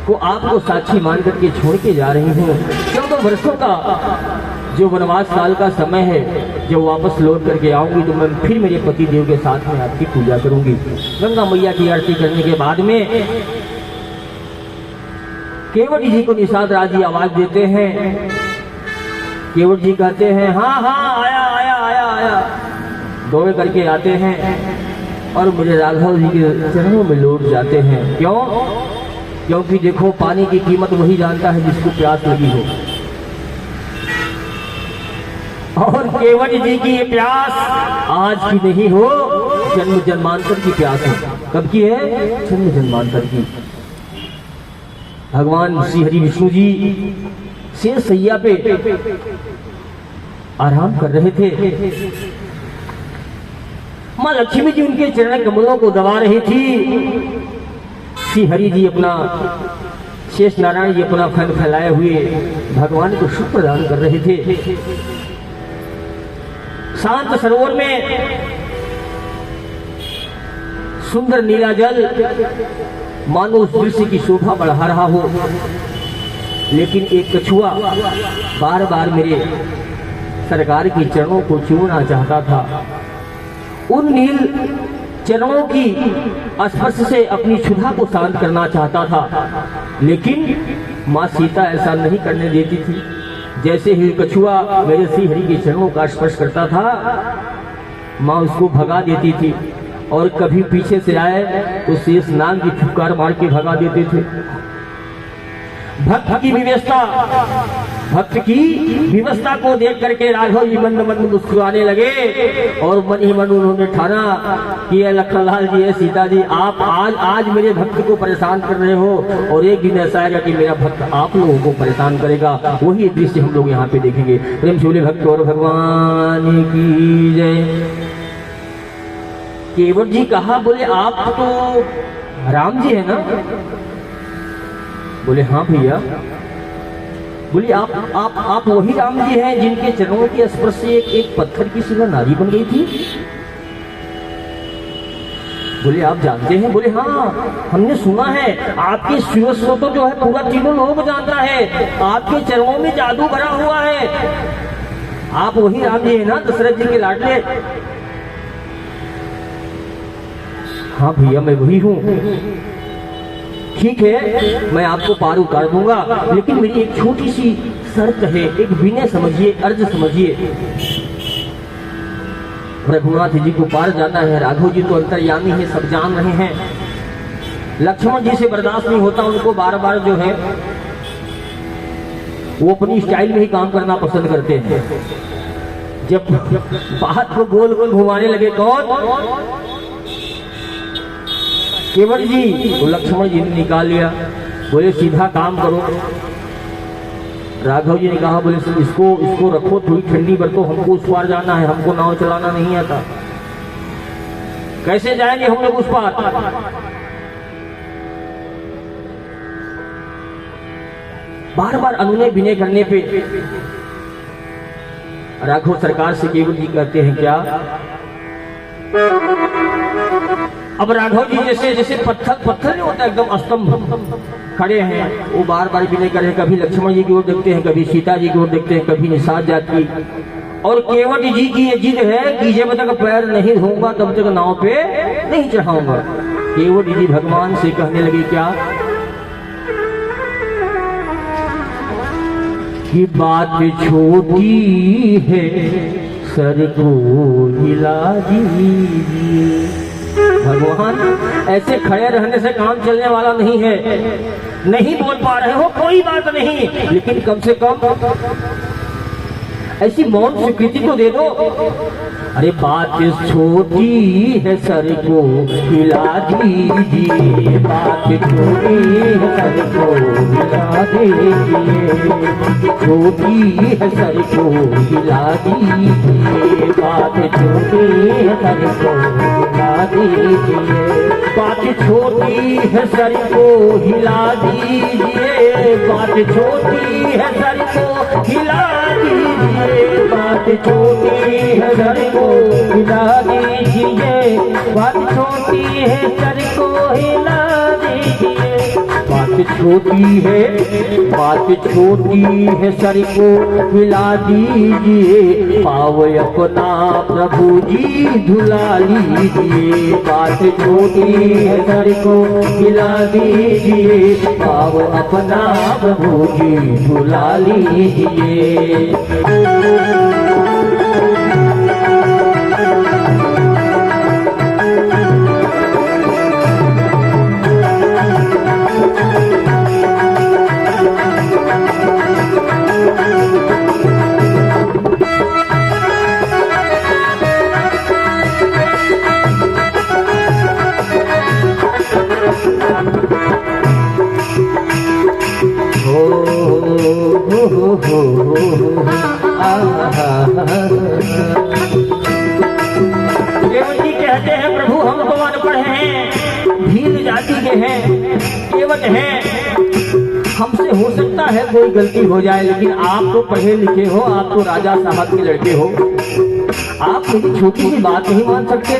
को आपको साक्षी मान करके छोड़ के जा रही हूँ। 14 वर्षों का जो वनवास काल का समय है, जब वापस लौट करके आऊंगी तो मैं फिर मेरे पति देव के साथ में आपकी पूजा करूंगी। गंगा मैया की आरती करने के बाद में केवट जी को निषाद राज जी आवाज देते हैं। केवट जी कहते हैं, हाँ हाँ आया आया आया आया। दौड़ करके आते हैं और मुझे राघव जी के चरणों में लौट जाते हैं। क्यों? क्योंकि देखो, पानी की कीमत वही जानता है जिसको प्यास लगी हो। और केवट जी की ये प्यास आज की नहीं हो, जन्म जन्मांतर की प्यास है। कब की है? जन्म जन्मांतर की। भगवान श्री हरि विष्णु जी शेष सैया पे आराम कर रहे थे। मां लक्ष्मी जी उनके चरण कमलों को दबा रही थी। श्री हरि जी अपना, शेष नारायण जी अपना फन फैलाए हुए भगवान को सुख प्रदान कर रहे थे। शांत सरोवर में सुंदर नीला जल मानो उस दृश्य की शोभा बढ़ा रहा हो, लेकिन एक कछुआ बार बार मेरे सरकार के चरणों को छूना चाहता था। उन नील चरणों की स्पर्श से अपनी क्षुधा को शांत करना चाहता था, लेकिन माँ सीता ऐसा नहीं करने देती थी। जैसे ही कछुआ मेरे श्री हरि के चरणों का स्पर्श करता था, माँ उसको भगा देती थी, और कभी पीछे से आए तो शेष नाग की फुफकार मार के भगा देते थे। भक्त की विवस्था को देख करके राघव जी मंद मंद मुस्कुराने लगे, और मन ही मन उन्होंने ठाना कि लखनलाल जी है, सीता जी, आप आज मेरे भक्त को परेशान कर रहे हो, और एक दिन ऐसा आएगा कि मेरा भक्त आप लोगों को परेशान करेगा। वही दृश्य हम लोग यहाँ पे देखेंगे। प्रेम से बोले भक्त और भगवान की जय। केवट जी कहा, बोले आप तो राम जी है ना? बोले हाँ भैया। बोले आप वही राम जी हैं जिनके चरणों के स्पर्श से एक पत्थर की सिवा नारी बन गई थी? बोले आप जानते हैं? बोले हाँ, हमने सुना है। आपके शिवस्व तो जो है पूरा तीनों लोग जानता है, आपके चरणों में जादू भरा हुआ है। आप वही राम जी है ना, दशरथ जी के लाडले? हाँ भैया, मैं वही हूँ। ठीक है, मैं आपको पार उतार दूंगा, लेकिन मेरी एक छोटी सी शर्त है, एक विनय समझिए, अर्ज समझिए। रघुनाथ जी को पार जाना है, राघव जी तो अंतर्यामी है, सब जान रहे हैं। लक्ष्मण जी से बर्दाश्त नहीं होता, उनको बार बार जो है वो अपनी स्टाइल में ही काम करना पसंद करते हैं। जब बात को गोल गोल घुमाने लगे, कौन? केवट जी। तो लक्ष्मण जी ने निकाल लिया, बोले सीधा काम करो। राघव जी ने कहा, बोले इसको रखो, थोड़ी ठंडी बरतो, हमको उस पार जाना है, हमको नाव चलाना नहीं आता। कैसे जाएंगे हम लोग उस पार? बार बार अनुनय विनय करने पे राघव सरकार से केवट जी कहते हैं, क्या? अब राघव जी जैसे पत्थर नहीं होता, एकदम स्तंभ खड़े हैं। वो बार बार विनय कर रहे हैं, कभी लक्ष्मण जी की ओर देखते हैं, कभी सीता जी की ओर देखते हैं, कभी निषाद जाति। और केवट जी की ये जिद है कि जब तक पैर नहीं धोऊंगा तब तक नाव पे नहीं चढ़ाऊंगा। केवट जी भगवान से कहने लगे, क्या? कि बात छोटी है, सर को हिला दीजिए। भगवान, ऐसे खड़े रहने से काम चलने वाला नहीं है। नहीं बोल पा रहे हो, कोई बात नहीं, लेकिन कम से कम ऐसी मौन स्वीकृति तो दे दो। अरे बात छोटी है, सर को हिला दीजिए। बात छोटी है, सर को हिला दीजिए। छोटी है, सर को हिला दीजिए। बात छोटी है, सर को हिला दीजिए। बात छोटी है, सर को हिला दीजिए। बात छोटी है, सर को हिला दीजिए। बात छोटी है, सर को हिला दीजिए। बात छोटी है, सर को हिला दीजिए। बात छोटी है, बात छोटी है, सर को हिला दीजिए। पाव अपना प्रभु जी धुला लीजिए। बात छोटी है, सर को हिला दीजिए। पाव अपना प्रभु जी धुला लीजिए। केवट जी कहते हैं, प्रभु हम तो अनपढ़ हैं, भील जाति के हैं, केवट हैं, हमसे हो सकता है कोई गलती हो जाए, लेकिन आप तो पढ़े लिखे हो, आप तो राजा साहब के लड़के हो, आप मेरी छोटी सी बात नहीं मान सकते?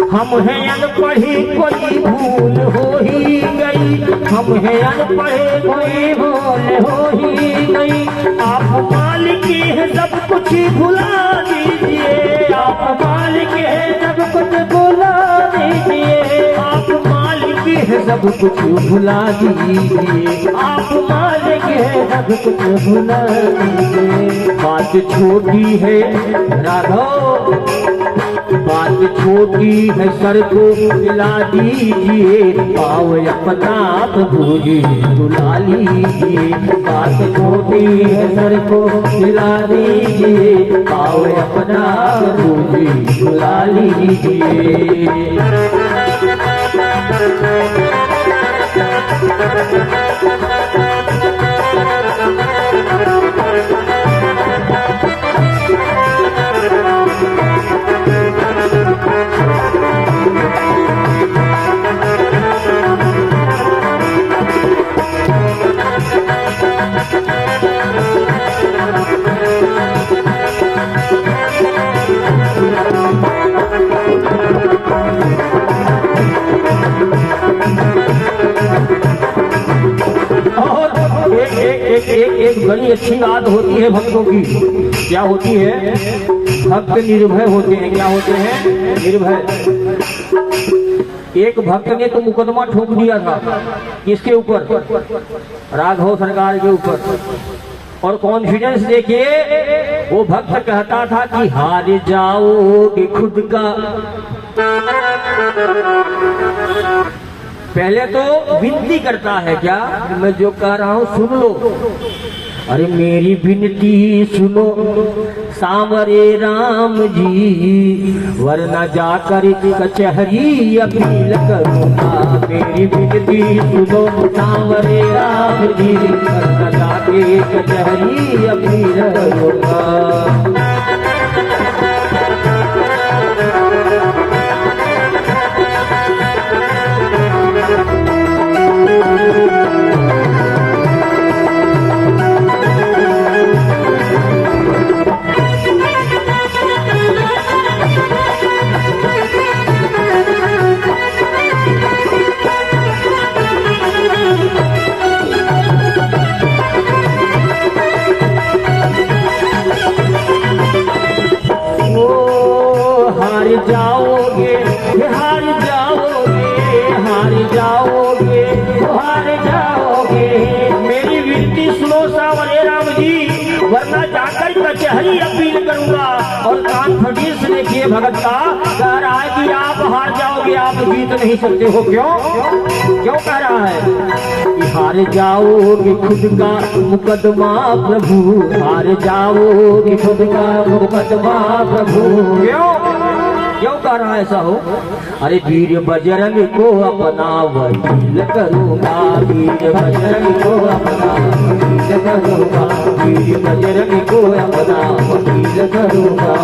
हम हैं अनपढ़े, कोई भूल हो ही गई। हम हैं अनपढ़े, कोई भूल हो ही गई। आप मालिक हैं, सब कुछ भुला दीजिए। आप मालिक हैं, सब सब कुछ भुला दीजिए, आप मालिक है सब कुछ भुला दीजिए। बात छोटी है राघव, बात छोटी है सर को मिला दीजिए, पाव अपना प्रभुजी बुला लीजिए। बात छोटी है सर को मिला दीजिए, पाव अपना प्रभुजी बुला लीजिए। एक बड़ी अच्छी बात होती है भक्तों की। क्या होती है? भक्त निर्भय होते हैं। क्या होते हैं? निर्भय। एक भक्त ने तो मुकदमा ठोक दिया था, किसके ऊपर? राघव सरकार के ऊपर। और कॉन्फिडेंस देखिए, वो भक्त कहता था कि हार जाओगे खुद का। पहले तो विनती करता है, क्या मैं जो कह रहा हूं सुन लो। अरे मेरी विनती सुनो सांवरे राम जी, वरना जाकर कचहरी अपील करूंगा। मेरी विनती सुनो सांवरे राम जी, वरना जाके कचहरी अपील करूंगा। जाओगे हार जाओगे, हार जाओगे हार जाओगे। मेरी विनती सुनो सांवरे राम जी, वरना जाकर कचहरी अपील करूंगा। और कॉन्फिडेंस देखिए भगत का, कह रहा है कि आप हार जाओगे, आप जीत नहीं सकते हो। क्यों क्यों कह रहा है कि हार जाओगे खुद का मुकदमा प्रभु, हार जाओगे खुद का मुकदमा प्रभु। क्यों कह रहा है ऐसा हो? अरे वीर बजरंग को अपना वकील करूंगा, वीर बजरंग को अपना वकील करूंगा, वीर बजरंग को अपना वकील करूंगा।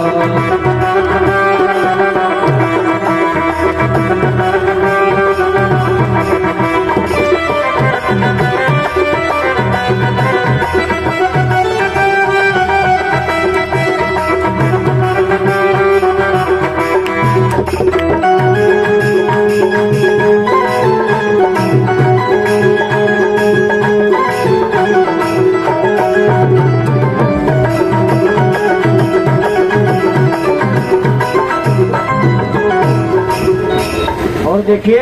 और देखिए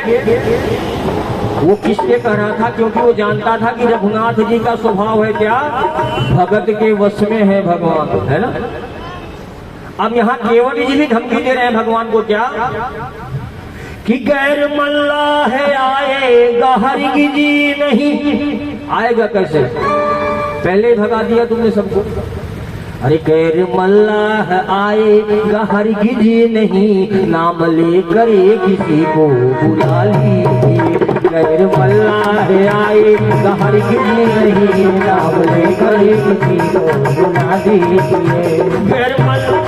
वो किसके कह रहा था, क्योंकि वो जानता था कि रघुनाथ जी का स्वभाव है क्या, भगत के वश में है भगवान, है ना। अब यहाँ केवट जी भी धमकी दे रहे हैं भगवान को, क्या कि गैर मल्ला है आएगा हरगिज नहीं। आएगा कैसे? पहले ही भगा दिया तुमने सबको। अरे गैर मल्लाह आएगा हरगिज नहीं, नाम लेकर किसी को बुला लीजिए। गैर मल्लाह आएगा हरगिज नहीं, नाम लेकर किसी को बुला दीजिए। गैर मल्लाह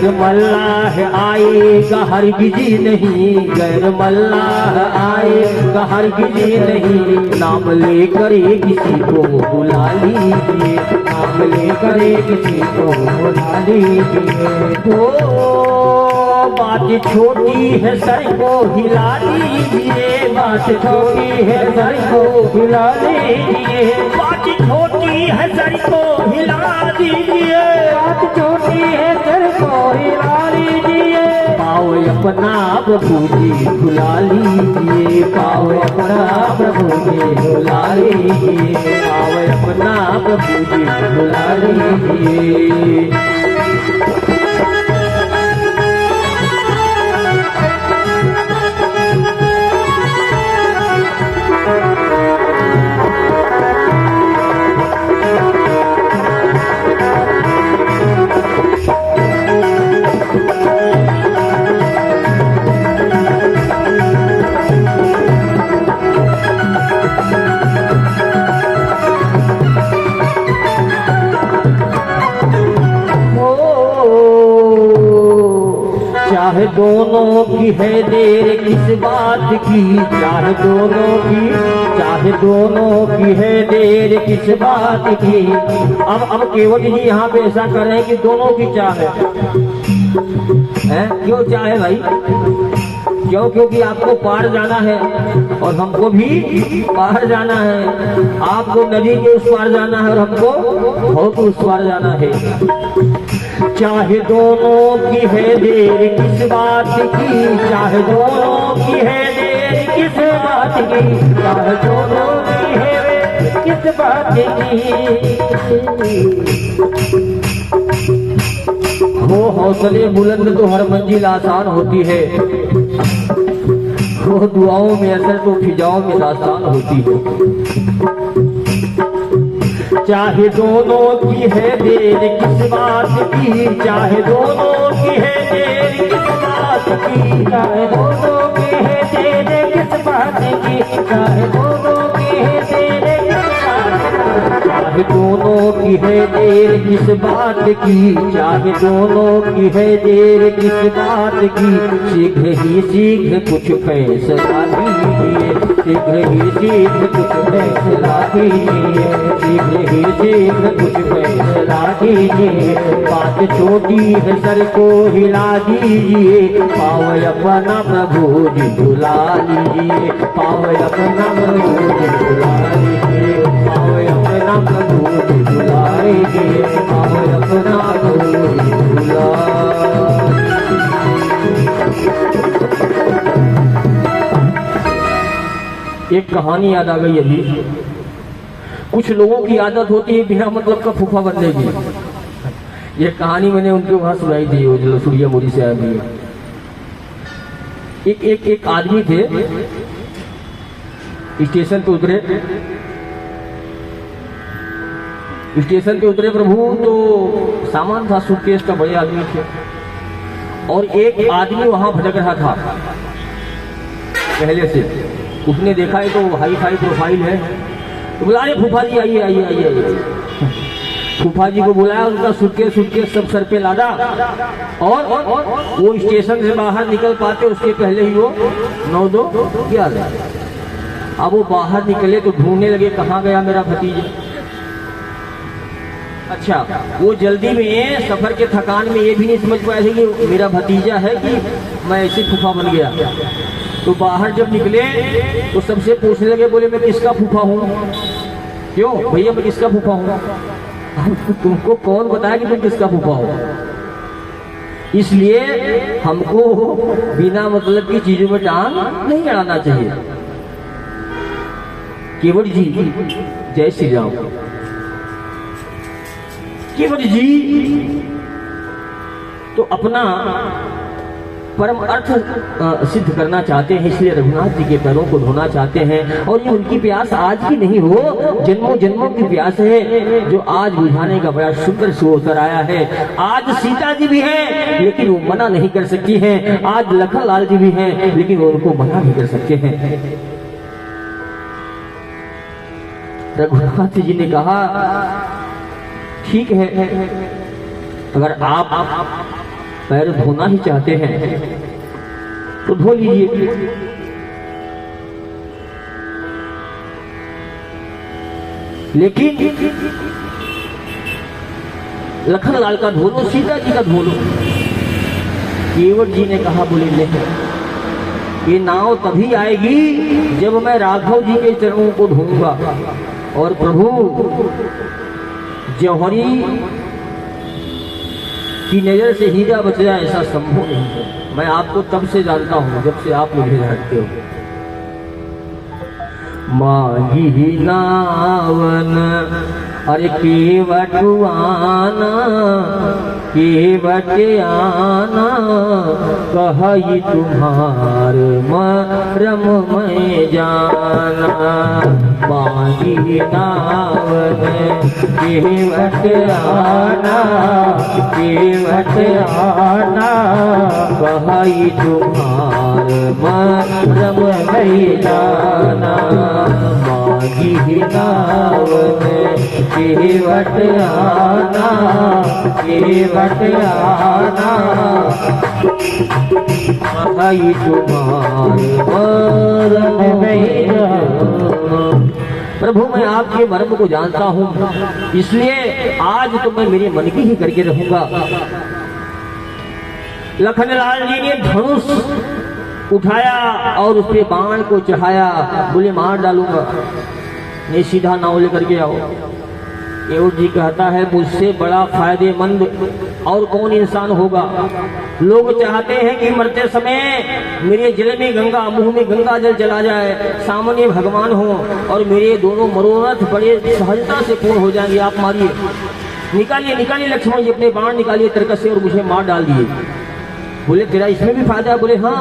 गैर मल्लाह आएगा हरगिज नहीं, गैर मल्लाह आएगा हरगिज नहीं, नाम लेकर किसी को बुला लीजिए, नाम लेकर किसी को बुला लीजिए। बात छोटी है सर को हिला दीजिए, बात छोटी है सर को हिला दीजिए, बात छोटी है सर को हिला दीजिए, बात छोटी है सर को हिला दीजिए। पाओ अपना प्रभु जी बुला लीजिए, पाओ अपना प्रभु जी बुला लीजिए, पाओ अपना प्रभु जी बुला लीजिए। चाहे दोनों की है देर किस बात की, चाहे दोनों की, चाहे दोनों की है देर किस बात की। अब केवट जी यहाँ पे ऐसा कर रहे हैं कि दोनों की चाहे है। क्यों चाहे भाई? क्यों? क्योंकि आपको पार जाना है और हमको भी पार जाना है। आपको नदी के उस पार जाना है और हमको बहुत उस पार जाना है। चाहे दोनों की है देर किस बात की, चाहे दोनों की है देर किस बात की, चाहे दोनों की है देर किस बात की। हो हौसले बुलंद तो हर मंजिल आसान होती है, हो दुआओं में असर तो फिजाओं में दास्तान होती है। चाहे दोनों की है देर किस बात की, चाहे दोनों की है देर किस बात की, चाहे दोनों की है देर किस बात की, चाहे दोनों की है देर किस बात की, चाहे दोनों की है देर किस बात की, चाहे दोनों की है देर किस बात की। शीघ्र ही शीघ्र कुछ फैसला कीजिए, शीघ्र ही शीघ्र कुछ फैसला कीजिए, शीघ्र ही शीघ्र कुछ फैसला कीजिए। बात छोटी है सर को हिला दीजिए, पाओ अपना प्रभु जी बुला लीजिए, पाओ अपना प्रभु जी बुला लीजिए, पाओ अपना प्रभु जी बुला लीजिए, पाओ अपना प्रभु जी बुला। एक कहानी याद आ गई अभी। कुछ लोगों की आदत होती है बिना मतलब का फूफा बनने की। ये कहानी मैंने उनके वहां सुनाई थी, वो जो सूर्या मोदी से आया भी। एक आदमी थे, स्टेशन पे उतरे, स्टेशन पे उतरे प्रभु, तो सामान था सूटकेस का, बड़े आदमी थे। और एक आदमी वहां भटक रहा था पहले से। उसने देखा है तो हाई फाई प्रोफाइल है, तो बोला अरे फूफा जी आइए आइए आइए आइए। फूफा जी को बुलाया, उनका सूटकेस सब सर पे लादा और वो स्टेशन से बाहर निकल पाते उसके पहले ही वो 9-2 क्या गया। अब वो बाहर निकले तो ढूंढने लगे कहाँ गया मेरा भतीजा। अच्छा, वो जल्दी में सफर के थकान में ये भी नहीं समझ पाए थे कि मेरा भतीजा है कि मैं ऐसे फूफा बन गया। तो बाहर जब निकले तो सबसे पूछने लगे, बोले मैं किसका फूफा हूँ? क्यों भैया मैं किसका फूफा हूँ? तुमको कौन बताया कि तुम किसका फूफा हो? इसलिए हमको बिना मतलब की चीजों में टांग नहीं अड़ाना चाहिए। केवट जी जय श्री राम। केवट जी तो अपना परम अर्थ सिद्ध करना चाहते हैं, इसलिए रघुनाथ जी के पैरों को धोना चाहते हैं। और ये उनकी प्यास आज की नहीं हो, जन्मों जन्मों की प्यास है, जो आज बुझाने का बड़ा सुंदर से अवसर आया है। आज सीता जी भी हैं लेकिन वो मना नहीं कर सकती हैं, आज लखन लाल जी भी हैं लेकिन वो उनको मना नहीं कर सकते हैं। रघुनाथ जी ने कहा ठीक है, अगर आप पैर धोना ही चाहते हैं तो धो लीजिए। लेकिन लखनलाल का धो लो, सीता जी का धो लो। केवट जी ने कहा, बोले नहीं, ये नाव तभी आएगी जब मैं राघव जी के चरणों को धोऊंगा, और प्रभु जौहरी की नजर से हीरा बच जाए ऐसा संभव नहीं है। मैं आपको तब से जानता हूं जब से आप मुझे जानते हो। मांगी नावन अरे केवट आना, केवट आना, कही तुम्हार मरम मैं जाना। मांगी नावन केवट आना, केवट आना, कही तुम्हार मरम मैं जाना। मांगी नावन केवट आना, केवट आना, कही तुम्हार मरम मैं जाना। प्रभु मैं आपके मर्म को जानता हूं, इसलिए आज तो मैं मेरे मन की ही करके रहूंगा। लखनलाल जी ने धनुष उठाया और उस पे बाण को चढ़ाया, बोले मार डालूंगा, नहीं सीधा नाव लेकर के आओ। केवट जी कहता है, मुझसे बड़ा फायदेमंद और कौन इंसान होगा। लोग चाहते हैं कि मरते समय मेरे जल में गंगा, मुंह में गंगा जल चला जाए, सामने भगवान हो और मेरे दोनों मनोरथ बड़े सहजता से पूर्ण हो जाएंगे। आप मारिए, निकालिए निकालिए लक्ष्मण जी अपने बाण निकालिए तरकस से और मुझे मार डाल दिए। बोले तेरा इसमें भी फायदा है? बोले हाँ,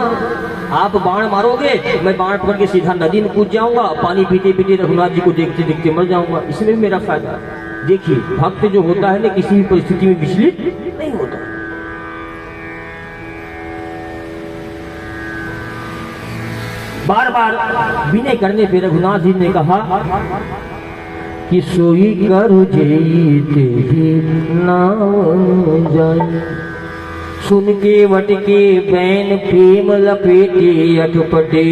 आप बाण मारोगे, मैं बाण पकड़ के सीधा नदी में कूद जाऊंगा, पानी पीते पीते रघुनाथ जी को देखते देखते मर जाऊंगा, इसमें भी मेरा फायदा है। देखिए भक्त जो होता है ना, किसी भी परिस्थिति में विचलित नहीं होता। बार बार विनय करने पे रघुनाथ जी ने कहा कि सोई करू जेते नाव जाए। सुन के वट के बैन प्रेम लपेटे अटपटे,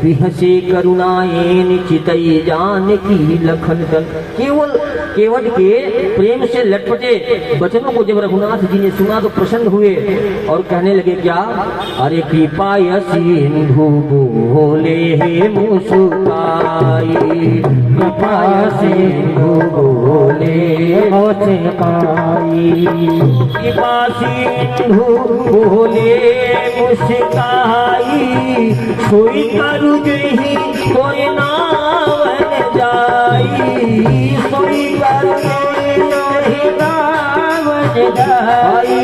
बिहसे करुणाएन चितई जान की लखन तन। केवल केवट के प्रेम से लटपटे वचनों को जब रघुनाथ जी ने सुना तो प्रसन्न हुए और कहने लगे क्या? अरे कृपा सिंधु बोले हे मुस्काई, कृपा सिंधु बोले मुस्काई, कृपा सिंधु बोले मुस्काई, सोई करू जही कोई नावन जाई, सोई करू जही नावन जाई,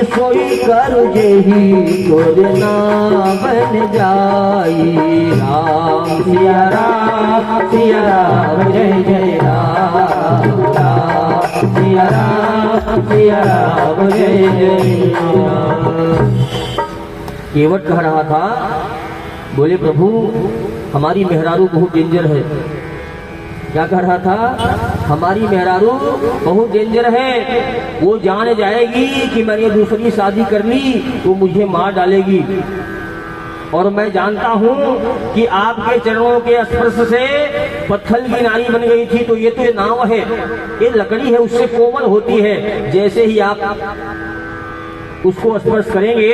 सोई करू जही कोई नावन जाई। राम सिया राम, सिया राम जय जय राम, राम सिया राम, सिया राम जय जय राम। केवट कह रहा था, बोले प्रभु हमारी मेहरारू बहुत डेंजर है। क्या कह रहा था? हमारी मेहरारू बहुत डेंजर है, वो जान जाएगी कि मैंने दूसरी शादी कर ली तो मुझे मार डालेगी, और मैं जानता हूँ कि आपके चरणों के स्पर्श से पत्थर की नारी बन गई थी, तो ये नाव है, ये लकड़ी है, उससे कोमल होती है, जैसे ही आप उसको स्पर्श करेंगे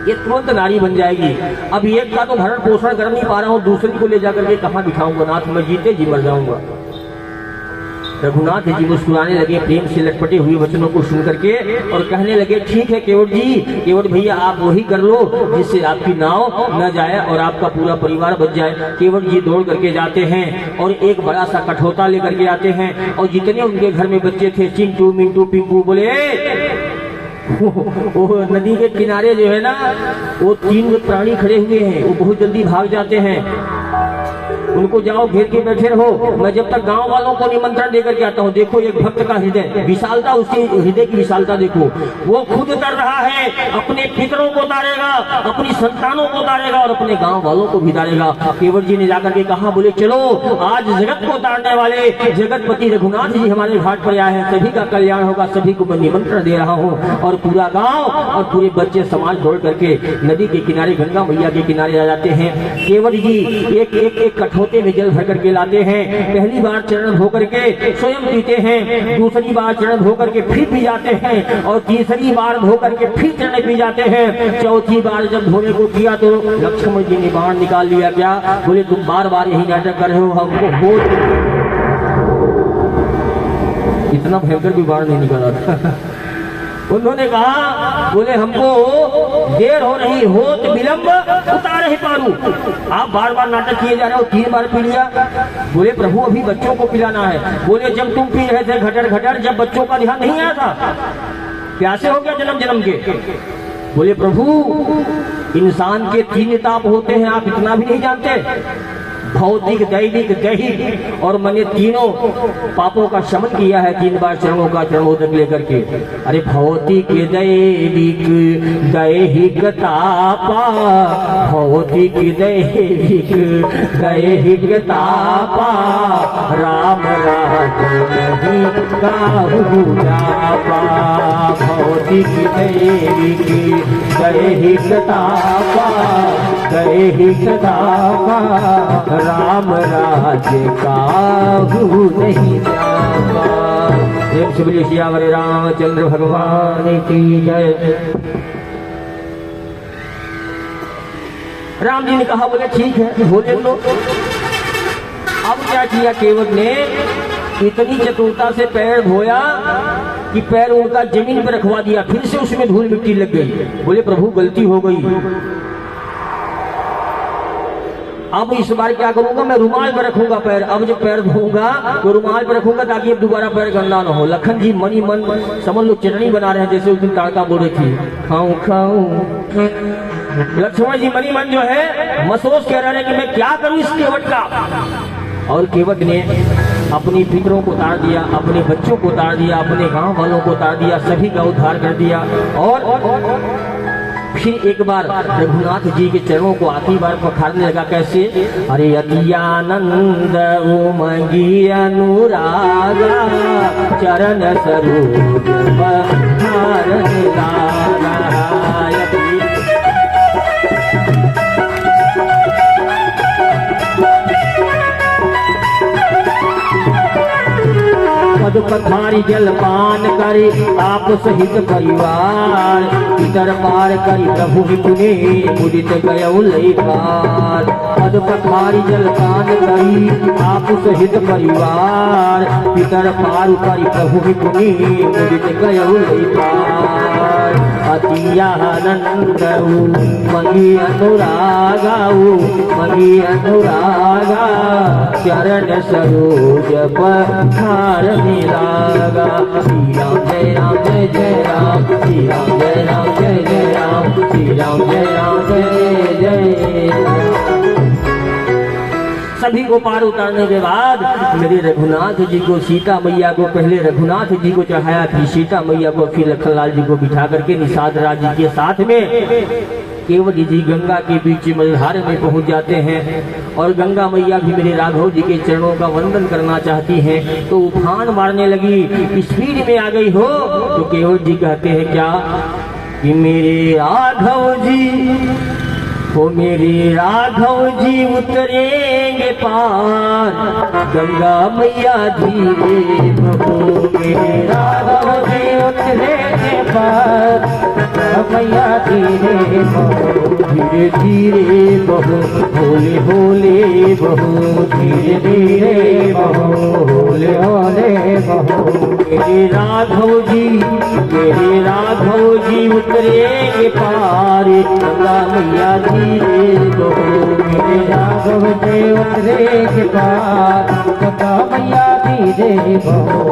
ये तुरंत नारी बन जाएगी। अब एक का तो भरण पोषण कर नहीं पा रहा हूँ, दूसरी को ले जाकर के कहाँ बिठाऊंगा? नाथ मैं जीते जी मर जाऊंगा। रघुनाथ जी मुस्कुराने लगे प्रेम से लटपटे हुए वचनों को सुन करके और कहने लगे ठीक है केवट जी, केवट भैया आप वही कर लो जिससे आपकी नाव न जाए और आपका पूरा परिवार बच जाए। केवट जी दौड़ करके जाते हैं और एक बड़ा सा कठौता लेकर के आते हैं, और जितने उनके घर में बच्चे थे, चिंटू मिंटू पिंकू, बोले वो नदी के किनारे जो है ना, वो 3 प्राणी खड़े हुए हैं, वो बहुत जल्दी भाग जाते हैं। उनको जाओ घेर के बैठे रहो, मैं जब तक गांव वालों को निमंत्रण देकर के आता हूँ। देखो एक भक्त का हृदय, विशालता, उसकी हृदय की विशालता देखो। वो खुद उतर रहा है, अपने पितरों को उतारेगा, अपनी संतानों को उतारेगा और अपने गांव वालों को भी उतारेगा। केवट जी ने जाकर के कहा, बोले चलो आज जगत को उतारने वाले जगतपति रघुनाथ जी हमारे घाट पर आए हैं, सभी का कल्याण होगा, सभी को मैं निमंत्रण दे रहा हूँ। और पूरा गांव और पूरे बच्चे समाज दौड़ करके नदी के किनारे, गंगा मैया के किनारे आ जाते हैं। केवट जी एक एक एक कठोते में जल भर करके लाते हैं। पहली बार चरण धो करके स्वयं पीते हैं, दूसरी बार चरण धो करके फिर पी जाते हैं और तीसरी बार धो करके फिर चरण पी जाते हैं। चौथी बार जब धोने को किया तो लक्ष्मण जी ने बाण निकाल लिया। क्या? बोले तुम बार बार यही नाटक कर रहे हो, हमको हो इतना भयंकर भी बाण नहीं निकाला था। उन्होंने कहा, बोले हमको देर हो रही, होत विलंब उतारे ही पारू। आप बार बार नाटक किए जा रहे हो, 3 बार पी लिया। बोले प्रभु अभी बच्चों को पिलाना है। बोले जब तुम पी रहे थे घटर घटर, जब बच्चों का ध्यान नहीं आया था, प्यासे हो गया जन्म जन्म के। बोले प्रभु इंसान के 3 ताप होते हैं, आप इतना भी नहीं जानते? भौतिक, दैविक, दैहिक और मैंने तीनों पापों का शमन किया है 3 बार चरणों का चरणोदक लेकर के। अरे भौतिक, दैविक, दैहिक तापा, भौतिक, दैविक, दैहिक तापा, राम नहीं काहू जापा। भौतिक, दैविक, दैहिक तापा, दैहिक तापा, राम राज्य काहू नहीं जापा। प्रेम से बोलिए सियावर रामचंद्र भगवान की जय। राम जी ने कहा, बोले ठीक है बोले लो। अब क्या किया केवट ने, इतनी चतुरता से पैर धोया कि पैर उनका जमीन पर रखवा दिया, फिर से उसमें धूल मिट्टी लग गई। बोले प्रभु गलती हो गई, अब इस बार क्या करूंगा, मैं रुमाल पर रखूंगा पैर। अब जब पैर धोऊंगा तो रुमाल पर रखूंगा ताकि अब दोबारा पैर गंदा ना हो। लखन जी मनी मन समझ लो चटनी बना रहे हैं, जैसे उस दिन तड़का बोले थी, खाऊं खाऊं। लक्ष्मण जी मनी मन जो है महसूस कह रहे हैं कि मैं क्या करूं इस केवट का। और केवट ने अपनी पितरों को उतार दिया, अपने बच्चों को उतार दिया, अपने गांव वालों को उतार दिया, सभी का उद्धार कर दिया। और फिर एक बार रघुनाथ जी के चरणों को आखिरी बार पखारने लगा। कैसे? अरे अति आनंद उमंगी अनुरागा, चरण सरोज पखारने लगा। पद पथारी जलपान करे आप सहित परिवार, इधर पार करी प्रभु पुने मुदित गए पार। पद पथारी जलपान करी आप सहित परिवार, इधर पार करी प्रभु पुने मुदित गए पार। अति आनंद मही अनुरागाऊ, मही अनुरागा, चरण सरोज पखार लागा। श्री राम जय राम जय जय राम, श्री राम जय राम जय जय राम, श्री राम जय राम जय जय राम। सभी को पार उतारने के बाद मेरे रघुनाथ जी को, सीता मैया को पहले रघुनाथ जी को चढ़ाया, फिर सीता मैया को, फिर लखनलाल जी को बिठा करके निषाद राज जी के साथ में केवट जी गंगा के बीच मझधार में पहुंच जाते हैं। और गंगा मैया भी मेरे राघव जी के चरणों का वंदन करना चाहती हैं, तो उफान मारने लगी, स्पीड में आ गई हो। तो केवट जी कहते हैं क्या कि मेरे राघव जी, वो मेरे राघव जी उतरेंगे पार, गंगा मैया धीरे बहो। मेरे राघव जी उतरेंगे पार, मैया धीरे बहो, धीरे धीरे बहो, होले होले बहो, धीरे धीरे बहो, होले होले बहो। मेरे राघव जी, मेरे राघव जी उतरेंगे पार, गंगा मैया धीरे बहो। मेरे राघव जी उतरेंगे पार, गंगा मैया धीरे बहो।